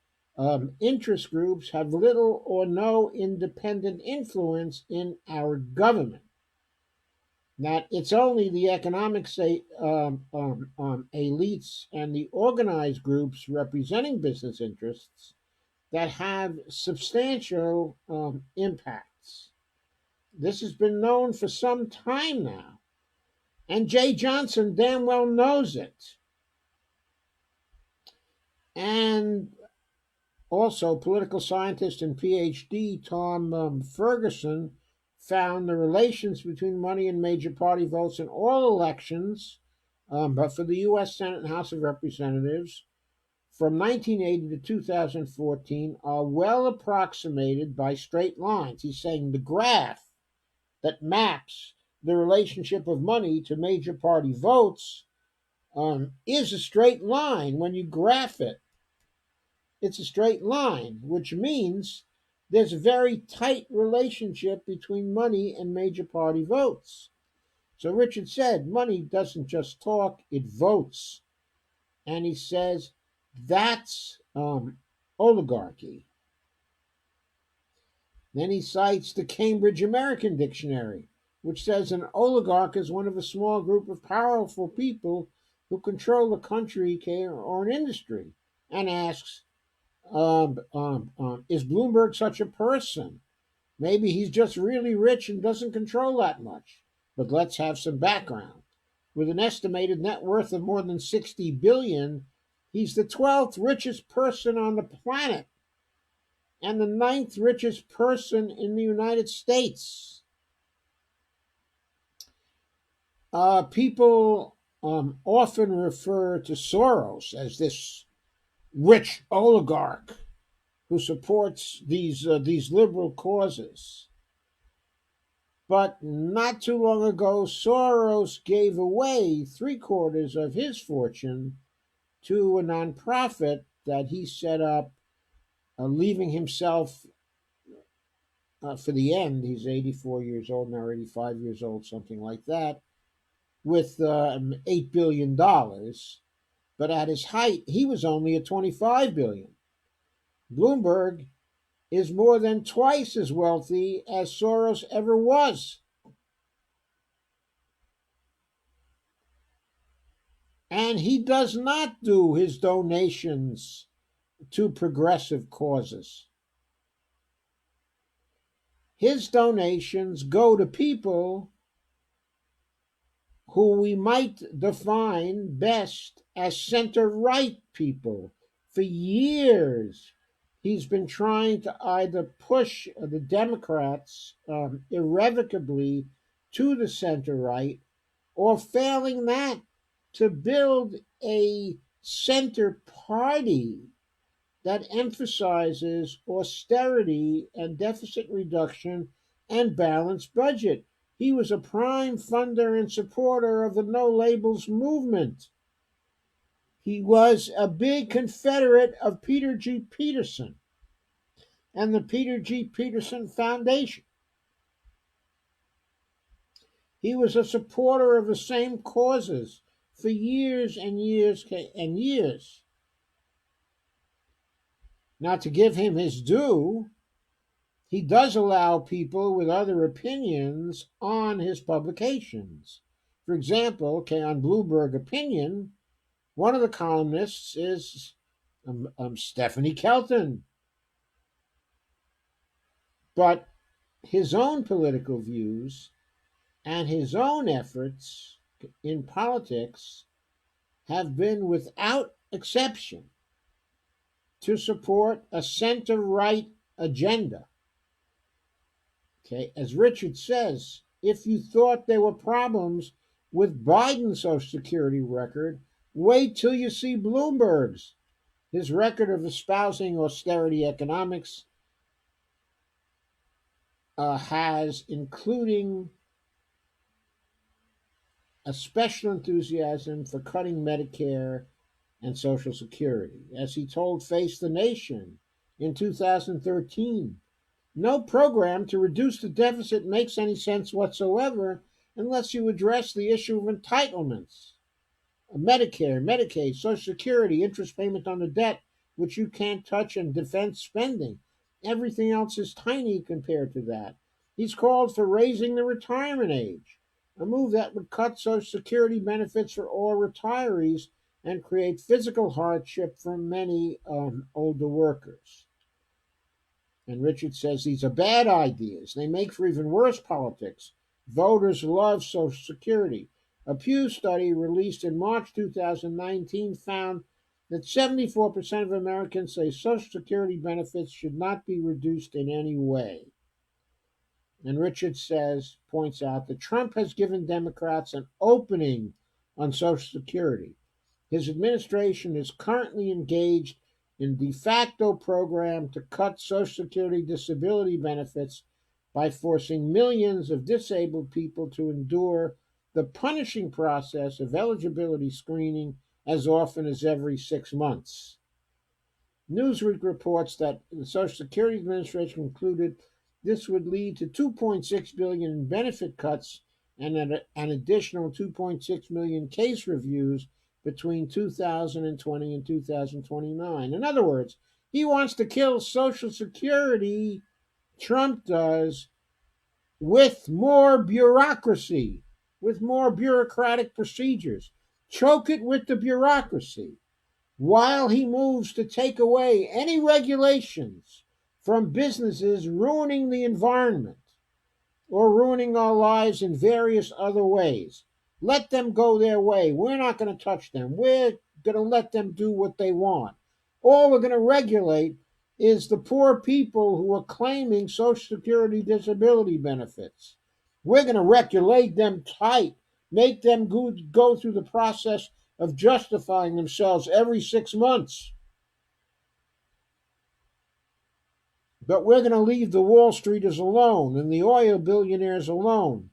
interest groups have little or no independent influence in our government. That it's only the economic elites and the organized groups representing business interests that have substantial impacts. This has been known for some time now. And Jay Johnson damn well knows it. And also, political scientist and PhD Tom Ferguson found the relations between money and major party votes in all elections, but for the U.S. Senate and House of Representatives from 1980 to 2014 are well approximated by straight lines. He's saying the graph that maps the relationship of money to major party votes is a straight line when you graph it. It's a straight line, which means there's a very tight relationship between money and major party votes. So Richard said money doesn't just talk, it votes. And he says that's oligarchy. Then he cites the Cambridge American Dictionary, which says an oligarch is one of a small group of powerful people who control a country or an industry, and asks, is Bloomberg such a person? Maybe he's just really rich and doesn't control that much. But let's have some background. With an estimated net worth of more than 60 billion, he's the 12th richest person on the planet and the ninth richest person in the United States. People often refer to Soros as this rich oligarch who supports these liberal causes. But not too long ago, Soros gave away 3/4 of his fortune to a nonprofit that he set up, leaving himself for the end. He's 84 years old now, 85 years old, something like that, with $8 billion. But at his height, he was only at 25 billion. Bloomberg is more than twice as wealthy as Soros ever was. And he does not do his donations to progressive causes. His donations go to people who we might define best as center right people. For years, he's been trying to either push the Democrats irrevocably to the center right, or failing that, to build a center party that emphasizes austerity and deficit reduction and balanced budget. He was a prime funder and supporter of the No Labels movement. He was a big confederate of Peter G. Peterson and the Peter G. Peterson Foundation. He was a supporter of the same causes for years and years and years. Now, to give him his due, he does allow people with other opinions on his publications. For example, on Bloomberg Opinion, one of the columnists is Stephanie Kelton. But his own political views and his own efforts in politics have been, without exception, to support a center right agenda. Okay, as Richard says, if you thought there were problems with Biden's Social Security record, wait till you see Bloomberg's. His record of espousing austerity economics has, including a special enthusiasm for cutting Medicare and Social Security. As he told Face the Nation in 2013, no program to reduce the deficit makes any sense whatsoever unless you address the issue of entitlements. Medicare, Medicaid, Social Security, interest payment on the debt, which you can't touch, and defense spending. Everything else is tiny compared to that. He's called for raising the retirement age, a move that would cut Social Security benefits for all retirees and create physical hardship for many older workers. And Richard says these are bad ideas. They make for even worse politics. Voters love Social Security. A Pew study released in March 2019 found that 74% of Americans say Social Security benefits should not be reduced in any way. And Richard points out that Trump has given Democrats an opening on Social Security. His administration is currently engaged in a de facto program to cut Social Security disability benefits by forcing millions of disabled people to endure the punishing process of eligibility screening as often as every 6 months. Newsweek reports that the Social Security Administration concluded this would lead to 2.6 billion in benefit cuts and an additional 2.6 million case reviews between 2020 and 2029. In other words, he wants to kill Social Security, Trump does, with more bureaucracy, with more bureaucratic procedures. Choke it with the bureaucracy while he moves to take away any regulations from businesses ruining the environment or ruining our lives in various other ways. Let them go their way. We're not going to touch them. We're going to let them do what they want. All we're going to regulate is the poor people who are claiming Social Security disability benefits. We're going to regulate them tight, make them go through the process of justifying themselves every 6 months. But we're going to leave the Wall Streeters alone and the oil billionaires alone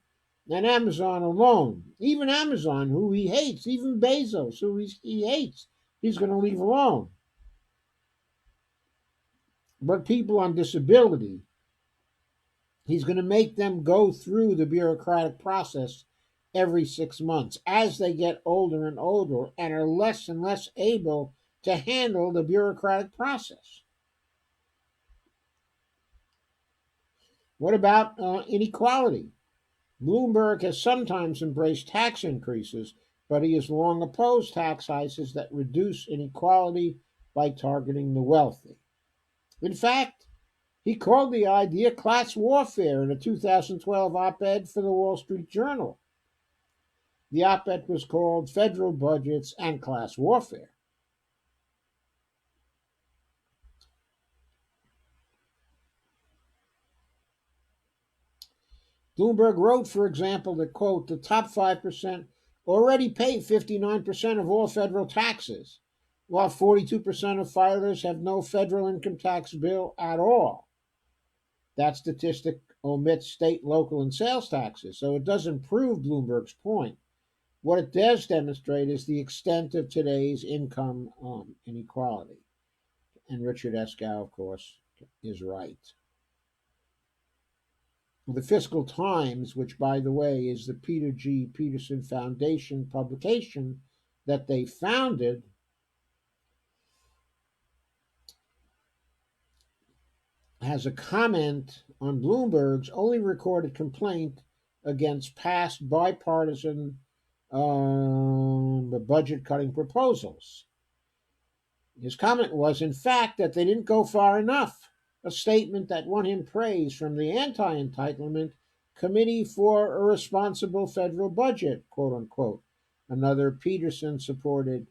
and Amazon alone. Even Amazon, who he hates, even Bezos, who he hates, he's going to leave alone. But people on disability, he's going to make them go through the bureaucratic process every 6 months as they get older and older and are less and less able to handle the bureaucratic process. What about inequality? Bloomberg has sometimes embraced tax increases, but he has long opposed tax hikes that reduce inequality by targeting the wealthy. In fact, he called the idea class warfare in a 2012 op ed for the Wall Street Journal. The op ed was called Federal Budgets and Class Warfare. Bloomberg wrote, for example, that, quote, the top 5% already pay 59% of all federal taxes, while 42% of filers have no federal income tax bill at all. That statistic omits state, local, and sales taxes, so it doesn't prove Bloomberg's point. What it does demonstrate is the extent of today's income inequality. And Richard Eskow, of course, is right. The Fiscal Times, which, by the way, is the Peter G. Peterson Foundation publication that they founded, has a comment on Bloomberg's only recorded complaint against past bipartisan budget cutting proposals. His comment was, in fact, that they didn't go far enough, a statement that won him praise from the Anti-Entitlement Committee for a Responsible Federal Budget, quote unquote, another Peterson-supported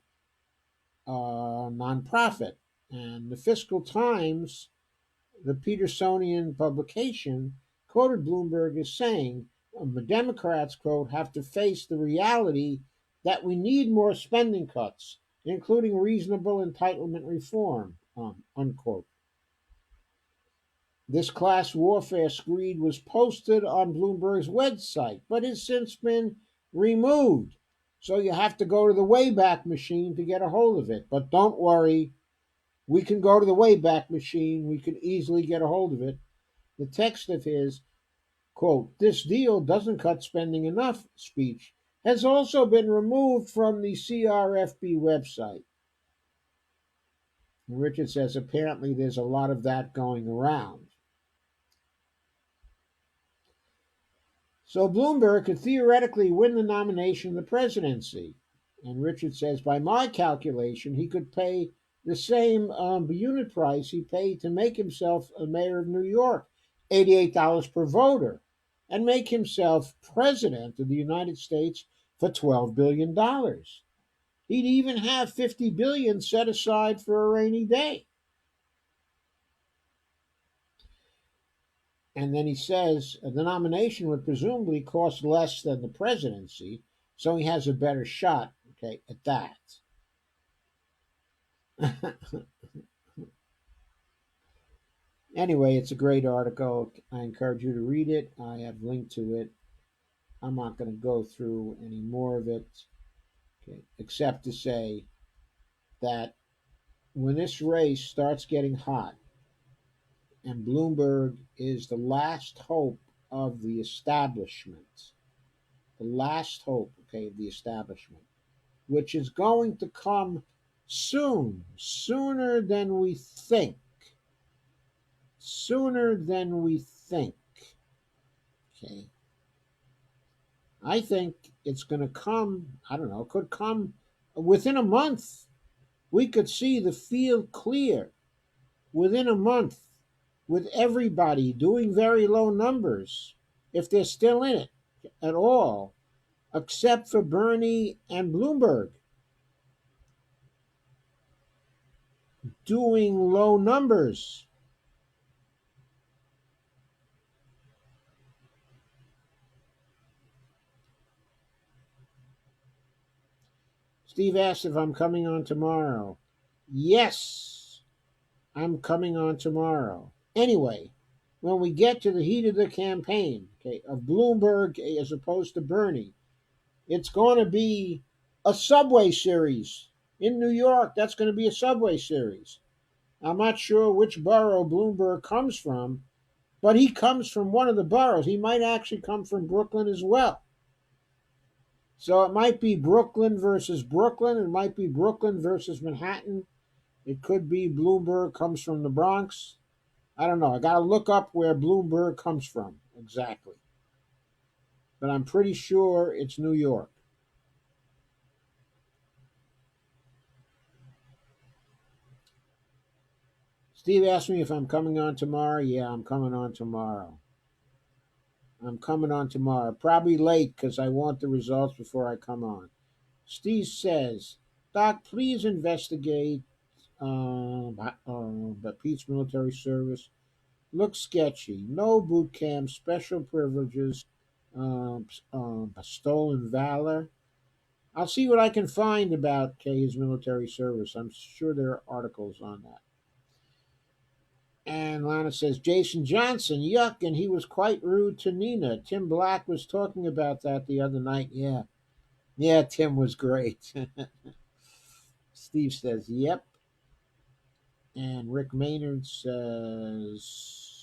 nonprofit. And the Fiscal Times, the Petersonian publication, quoted Bloomberg as saying, the Democrats, quote, have to face the reality that we need more spending cuts, including reasonable entitlement reform, unquote. This class warfare screed was posted on Bloomberg's website, but has since been removed. So you have to go to the Wayback Machine to get a hold of it. But don't worry, we can go to the Wayback Machine. We can easily get a hold of it. The text of his, quote, this deal doesn't cut spending enough speech has also been removed from the CRFB website. And Richard says apparently there's a lot of that going around. So Bloomberg could theoretically win the nomination of the presidency. And Richard says, by my calculation, he could pay The same unit price he paid to make himself a mayor of New York, $88 per voter, and make himself president of the United States for $12 billion. He'd even have 50 billion set aside for a rainy day. And then he says the nomination would presumably cost less than the presidency, so he has a better shot, okay, at that. Anyway, it's a great article. I encourage you to read it. I have linked to it. I'm not going to go through any more of it, okay, except to say that when this race starts getting hot and Bloomberg is the last hope of the establishment, the last hope, okay, of the establishment, which is going to come soon, sooner than we think, sooner than we think, okay. I think it's going to come, I don't know, it could come within a month. We could see the field clear within a month with everybody doing very low numbers, if they're still in it at all, except for Bernie and Bloomberg doing low numbers. Steve asked if I'm coming on tomorrow. Yes, I'm coming on tomorrow. Anyway, when we get to the heat of the campaign, okay, of Bloomberg as opposed to Bernie, it's going to be a subway series in New York. That's going to be a subway series. I'm not sure which borough Bloomberg comes from, but he comes from one of the boroughs. He might actually come from Brooklyn as well. So it might be Brooklyn versus Brooklyn. It might be Brooklyn versus Manhattan. It could be Bloomberg comes from the Bronx. I don't know. I got to look up where Bloomberg comes from exactly. But I'm pretty sure it's New York. Steve asked me if I'm coming on tomorrow. Yeah, I'm coming on tomorrow. I'm coming on tomorrow. Probably late because I want the results before I come on. Steve says, Doc, please investigate Pete's military service. Looks sketchy. No boot camp, special privileges, stolen valor. I'll see what I can find about his military service. I'm sure there are articles on that. And Lana says, Jason Johnson, yuck, and he was quite rude to Nina. Tim Black was talking about that the other night. Yeah. Yeah, Tim was great. Steve says, yep. And Rick Maynard says,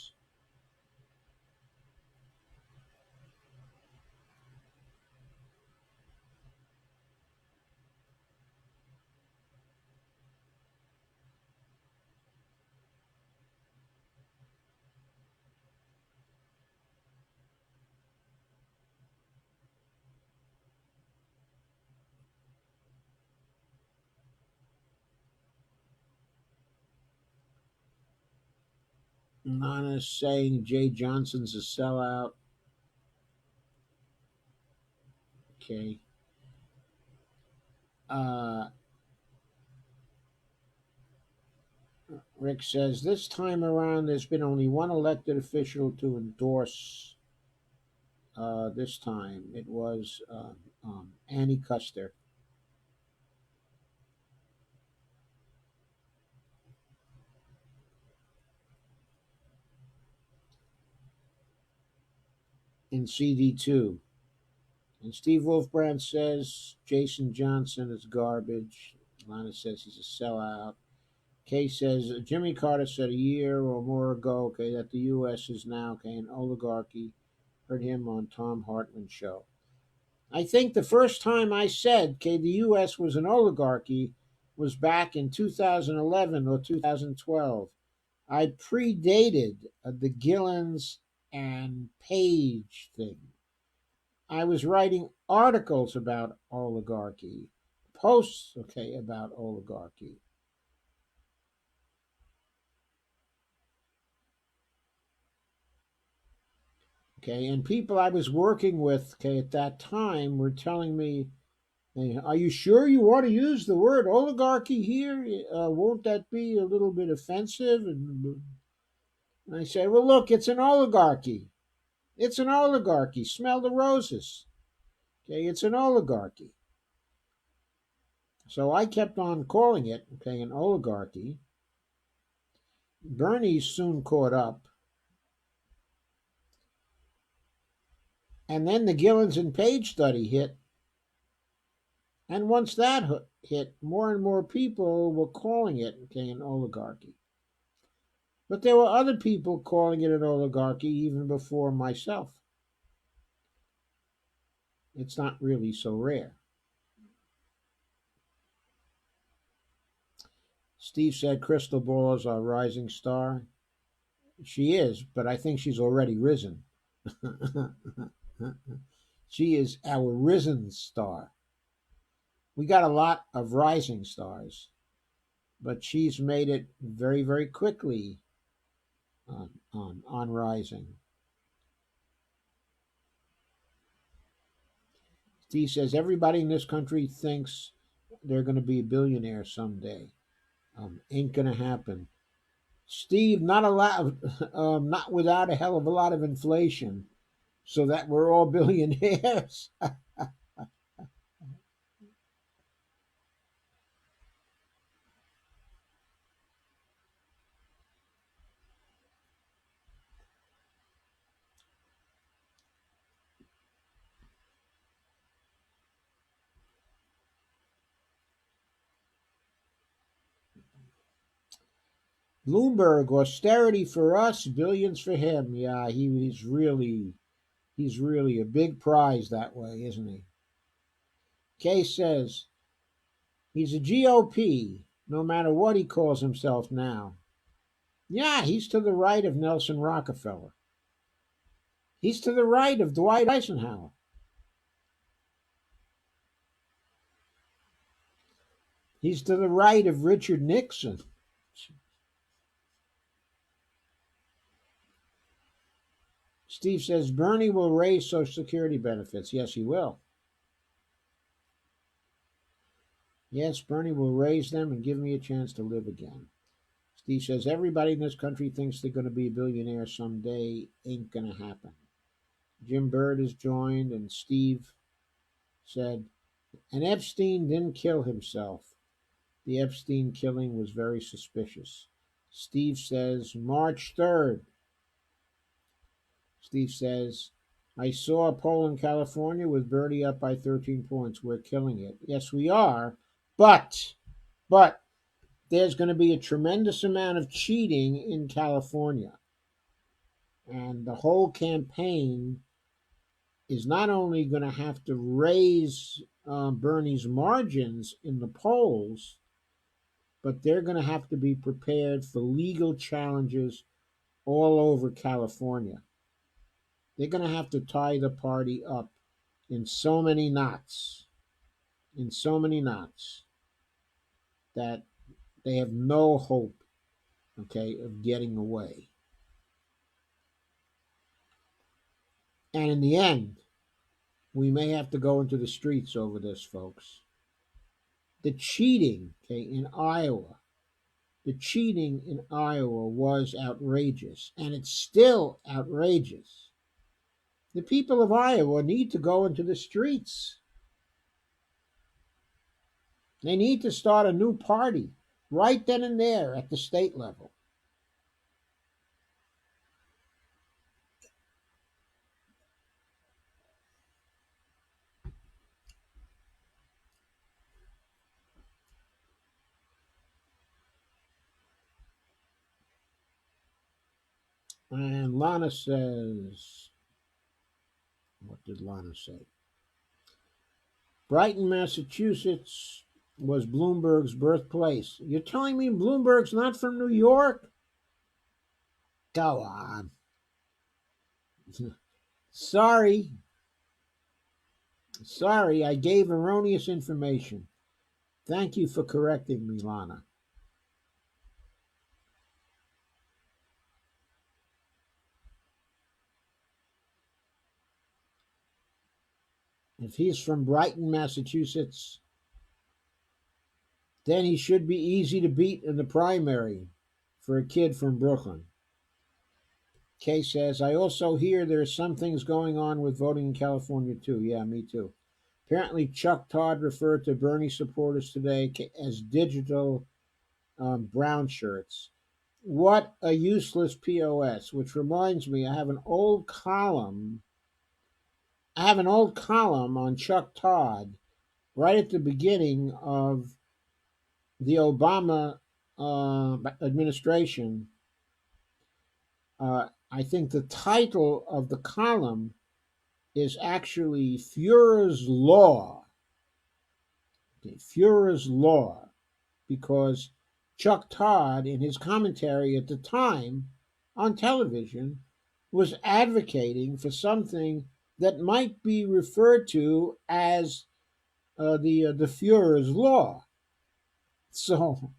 Nana's saying Jay Johnson's a sellout. Okay. Uh, Rick says this time around there's been only one elected official to endorse. This time it was Annie Custer. In CD2. And Steve Wolfbrand says Jason Johnson is garbage. Lana says he's a sellout. Kay says Jimmy Carter said a year or more ago, okay, that the U.S. is now, okay, an oligarchy. Heard him on Tom Hartman's show. I think the first time I said, okay, the U.S. was an oligarchy was back in 2011 or 2012. I predated the Gillens and Page thing. I was writing articles about oligarchy, posts, okay, about oligarchy. Okay, and people I was working with, okay, at that time were telling me, "Hey, are you sure you want to use the word oligarchy here? Won't that be a little bit offensive?" And I said, "Well, look, it's an oligarchy. It's an oligarchy. Smell the roses. Okay, it's an oligarchy." So I kept on calling it, okay, an oligarchy. Bernie soon caught up. And then the Gillens and Page study hit. And once that hit, more and more people were calling it, okay, an oligarchy. But there were other people calling it an oligarchy even before myself. It's not really so rare. Steve said Crystal Ball is our rising star. She is, but I think she's already risen. She is our risen star. We got a lot of rising stars, but she's made it very, very quickly on rising. Steve says everybody in this country thinks they're going to be a billionaire someday. Ain't going to happen. Steve, not a lot, not without a hell of a lot of inflation, so that we're all billionaires. Bloomberg, austerity for us, billions for him. Yeah, he's really a big prize that way, isn't he? Kay says he's a GOP, no matter what he calls himself now. Yeah, he's to the right of Nelson Rockefeller. He's to the right of Dwight Eisenhower. He's to the right of Richard Nixon. Steve says Bernie will raise Social Security benefits. Yes, he will. Yes, Bernie will raise them and give me a chance to live again. Steve says everybody in this country thinks they're going to be a billionaire someday. Ain't going to happen. Jim Bird has joined, and Steve said, and Epstein didn't kill himself. The Epstein killing was very suspicious. Steve says March 3rd. Steve says, I saw a poll in California with Bernie up by 13 points. We're killing it. Yes, we are. But there's going to be a tremendous amount of cheating in California. And the whole campaign is not only going to have to raise Bernie's margins in the polls, but they're going to have to be prepared for legal challenges all over California. They're going to have to tie the party up in so many knots, that they have no hope, okay, of getting away. And in the end, we may have to go into the streets over this, folks. The cheating, okay, the cheating in Iowa was outrageous, and it's still outrageous. The people of Iowa need to go into the streets. They need to start a new party right then and there at the state level. And Lana says, what did Lana say? Brighton, Massachusetts was Bloomberg's birthplace. You're telling me Bloomberg's not from New York? Go on. Sorry. Sorry, I gave erroneous information. Thank you for correcting me, Lana. If he's from Brighton, Massachusetts, then he should be easy to beat in the primary for a kid from Brooklyn. Kay says, I also hear there's some things going on with voting in California too. Yeah, me too. Apparently, Chuck Todd referred to Bernie supporters today as digital brown shirts. What a useless POS, which reminds me, I have an old column. I have an old column on Chuck Todd right at the beginning of the Obama administration. I think the title of the column is actually Führer's Law. Okay, Führer's Law, because Chuck Todd, in his commentary at the time on television, was advocating for something that might be referred to as the Führer's Law. So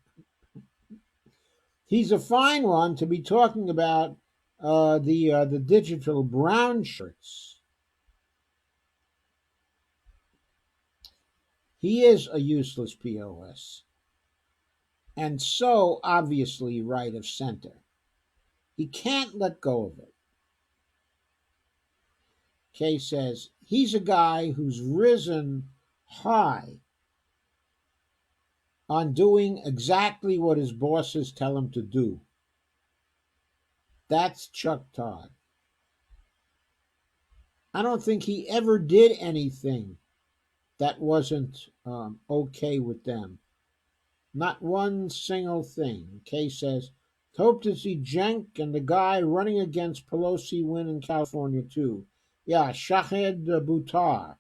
he's a fine one to be talking about the digital brown shirts. He is a useless POS, and so obviously right of center. He can't let go of it. Kay says he's a guy who's risen high on doing exactly what his bosses tell him to do. That's Chuck Todd. I don't think he ever did anything that wasn't okay with them. Not one single thing. Kay says, hope to see Cenk and the guy running against Pelosi win in California too. Yeah, Shahed Buttar.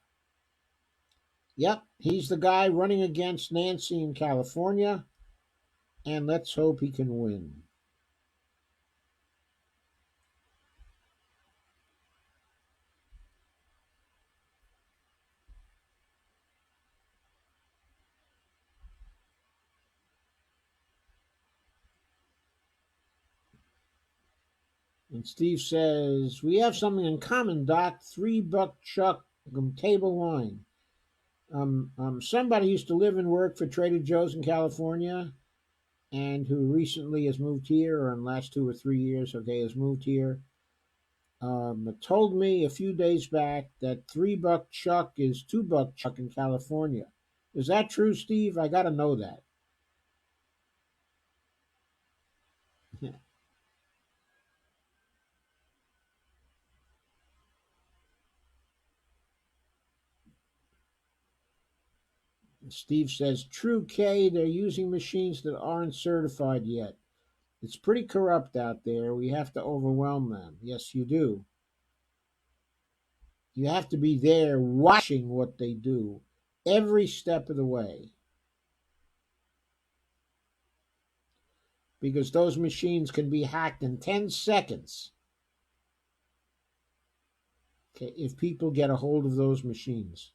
Yep, he's the guy running against Nancy in California, and let's hope he can win. And Steve says, we have something in common, Doc. $3 Chuck table wine. Somebody used to live and work for Trader Joe's in California and who recently has moved here, or in the last 2 or 3 years, okay, has moved here, told me a few days back that $3 Chuck is $2 Chuck in California. Is that true, Steve? I got to know that. Steve says, true, K, they're using machines that aren't certified yet. It's pretty corrupt out there. We have to overwhelm them. Yes, you do. You have to be there watching what they do every step of the way. Because those machines can be hacked in 10 seconds. Okay, if people get a hold of those machines.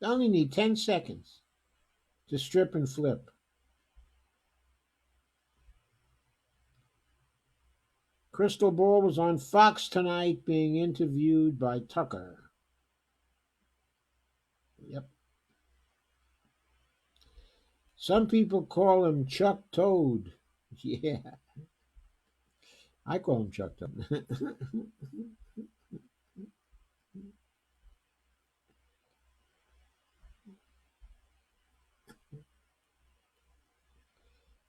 They only need 10 seconds to strip and flip. Crystal Ball was on Fox tonight being interviewed by Tucker. Yep. Some people call him Chuck Toad. Yeah. I call him Chuck Toad.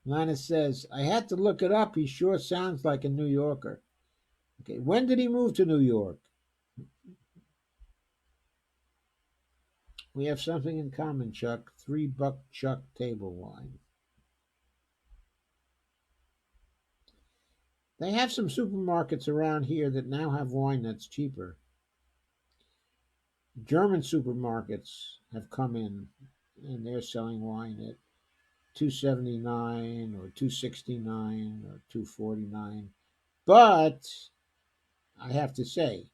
Lana says, I had to look it up. He sure sounds like a New Yorker. Okay, when did he move to New York? We have something in common, Chuck. $3 Chuck table wine. They have some supermarkets around here that now have wine that's cheaper. German supermarkets have come in and they're selling wine at $2.79 or $2.69 or $2.49. But I have to say,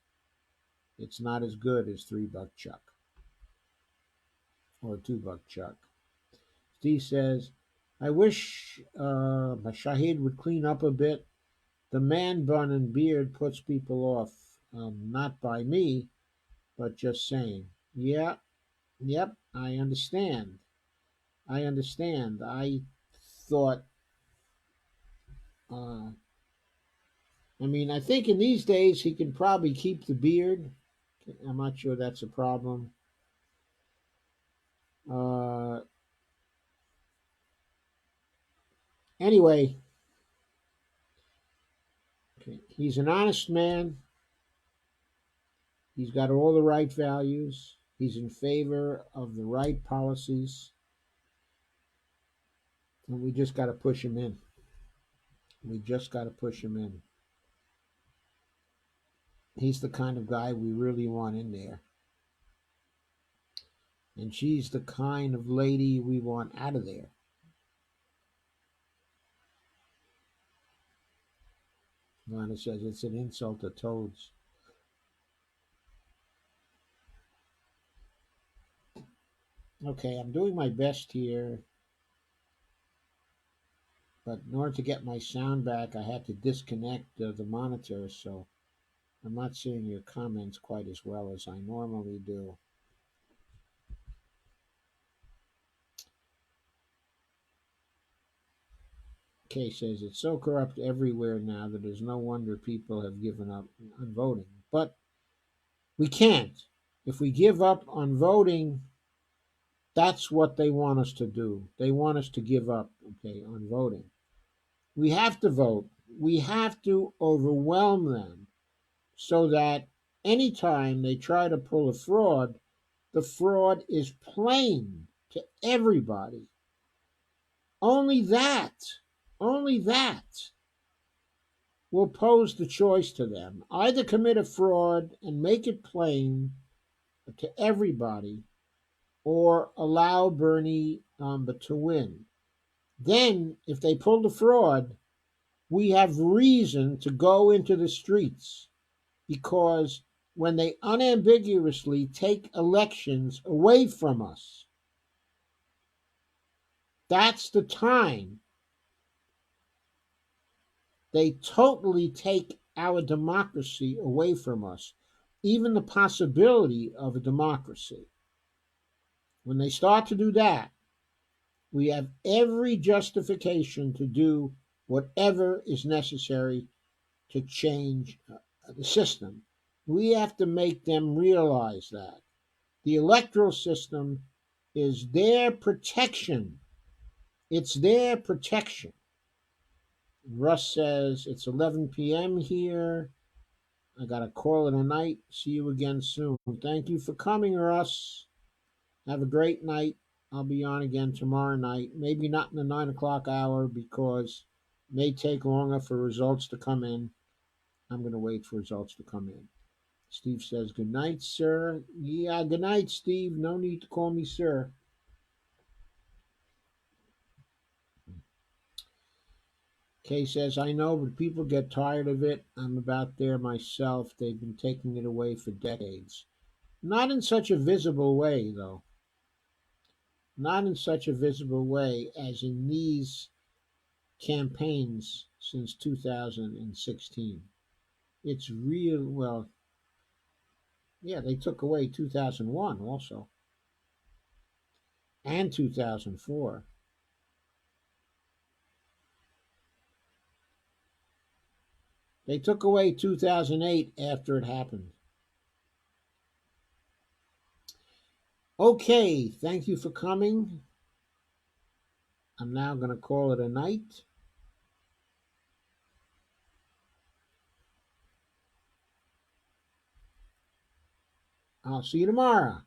it's not as good as $3 Chuck or $2 Chuck. Steve says, I wish Shahid would clean up a bit. The man bun and beard puts people off. Not by me. but just saying. Yeah, yep, I understand. I understand. I thought, uh, I mean, I think in these days he can probably keep the beard. I'm not sure that's a problem. Uh, anyway, okay. He's an honest man. He's got all the right values. He's in favor of the right policies. And we just got to push him in. We just got to push him in. He's the kind of guy we really want in there. And she's the kind of lady we want out of there. Lana says it's an insult to toads. Okay, I'm doing my best here, but in order to get my sound back, I had to disconnect the monitor, so I'm not seeing your comments quite as well as I normally do. Kay says it's so corrupt everywhere now that it's no wonder people have given up on voting. But we can't. If we give up on voting, that's what they want us to do. They want us to give up, okay, on voting. We have to vote. We have to overwhelm them so that anytime they try to pull a fraud, the fraud is plain to everybody. Only that, only that will pose the choice to them. Either commit a fraud and make it plain to everybody, or allow Bernie to win. Then, if they pull the fraud, we have reason to go into the streets because when they unambiguously take elections away from us, that's the time they totally take our democracy away from us, even the possibility of a democracy. When they start to do that, we have every justification to do whatever is necessary to change the system. We have to make them realize that. The electoral system is their protection. It's their protection. Russ says it's 11 p.m. here. I got to call it a night. See you again soon. Thank you for coming, Russ. Have a great night. I'll be on again tomorrow night. Maybe not in the 9 o'clock hour because it may take longer for results to come in. I'm going to wait for results to come in. Steve says, good night, sir. Yeah, good night, Steve. No need to call me sir. Kay says, I know, but people get tired of it. I'm about there myself. They've been taking it away for decades. Not in such a visible way, though. Not in such a visible way as in these campaigns since 2016. It's real, well, yeah, they took away 2001 also, and 2004. They took away 2008 after it happened. Okay, thank you for coming. I'm now going to call it a night. I'll see you tomorrow.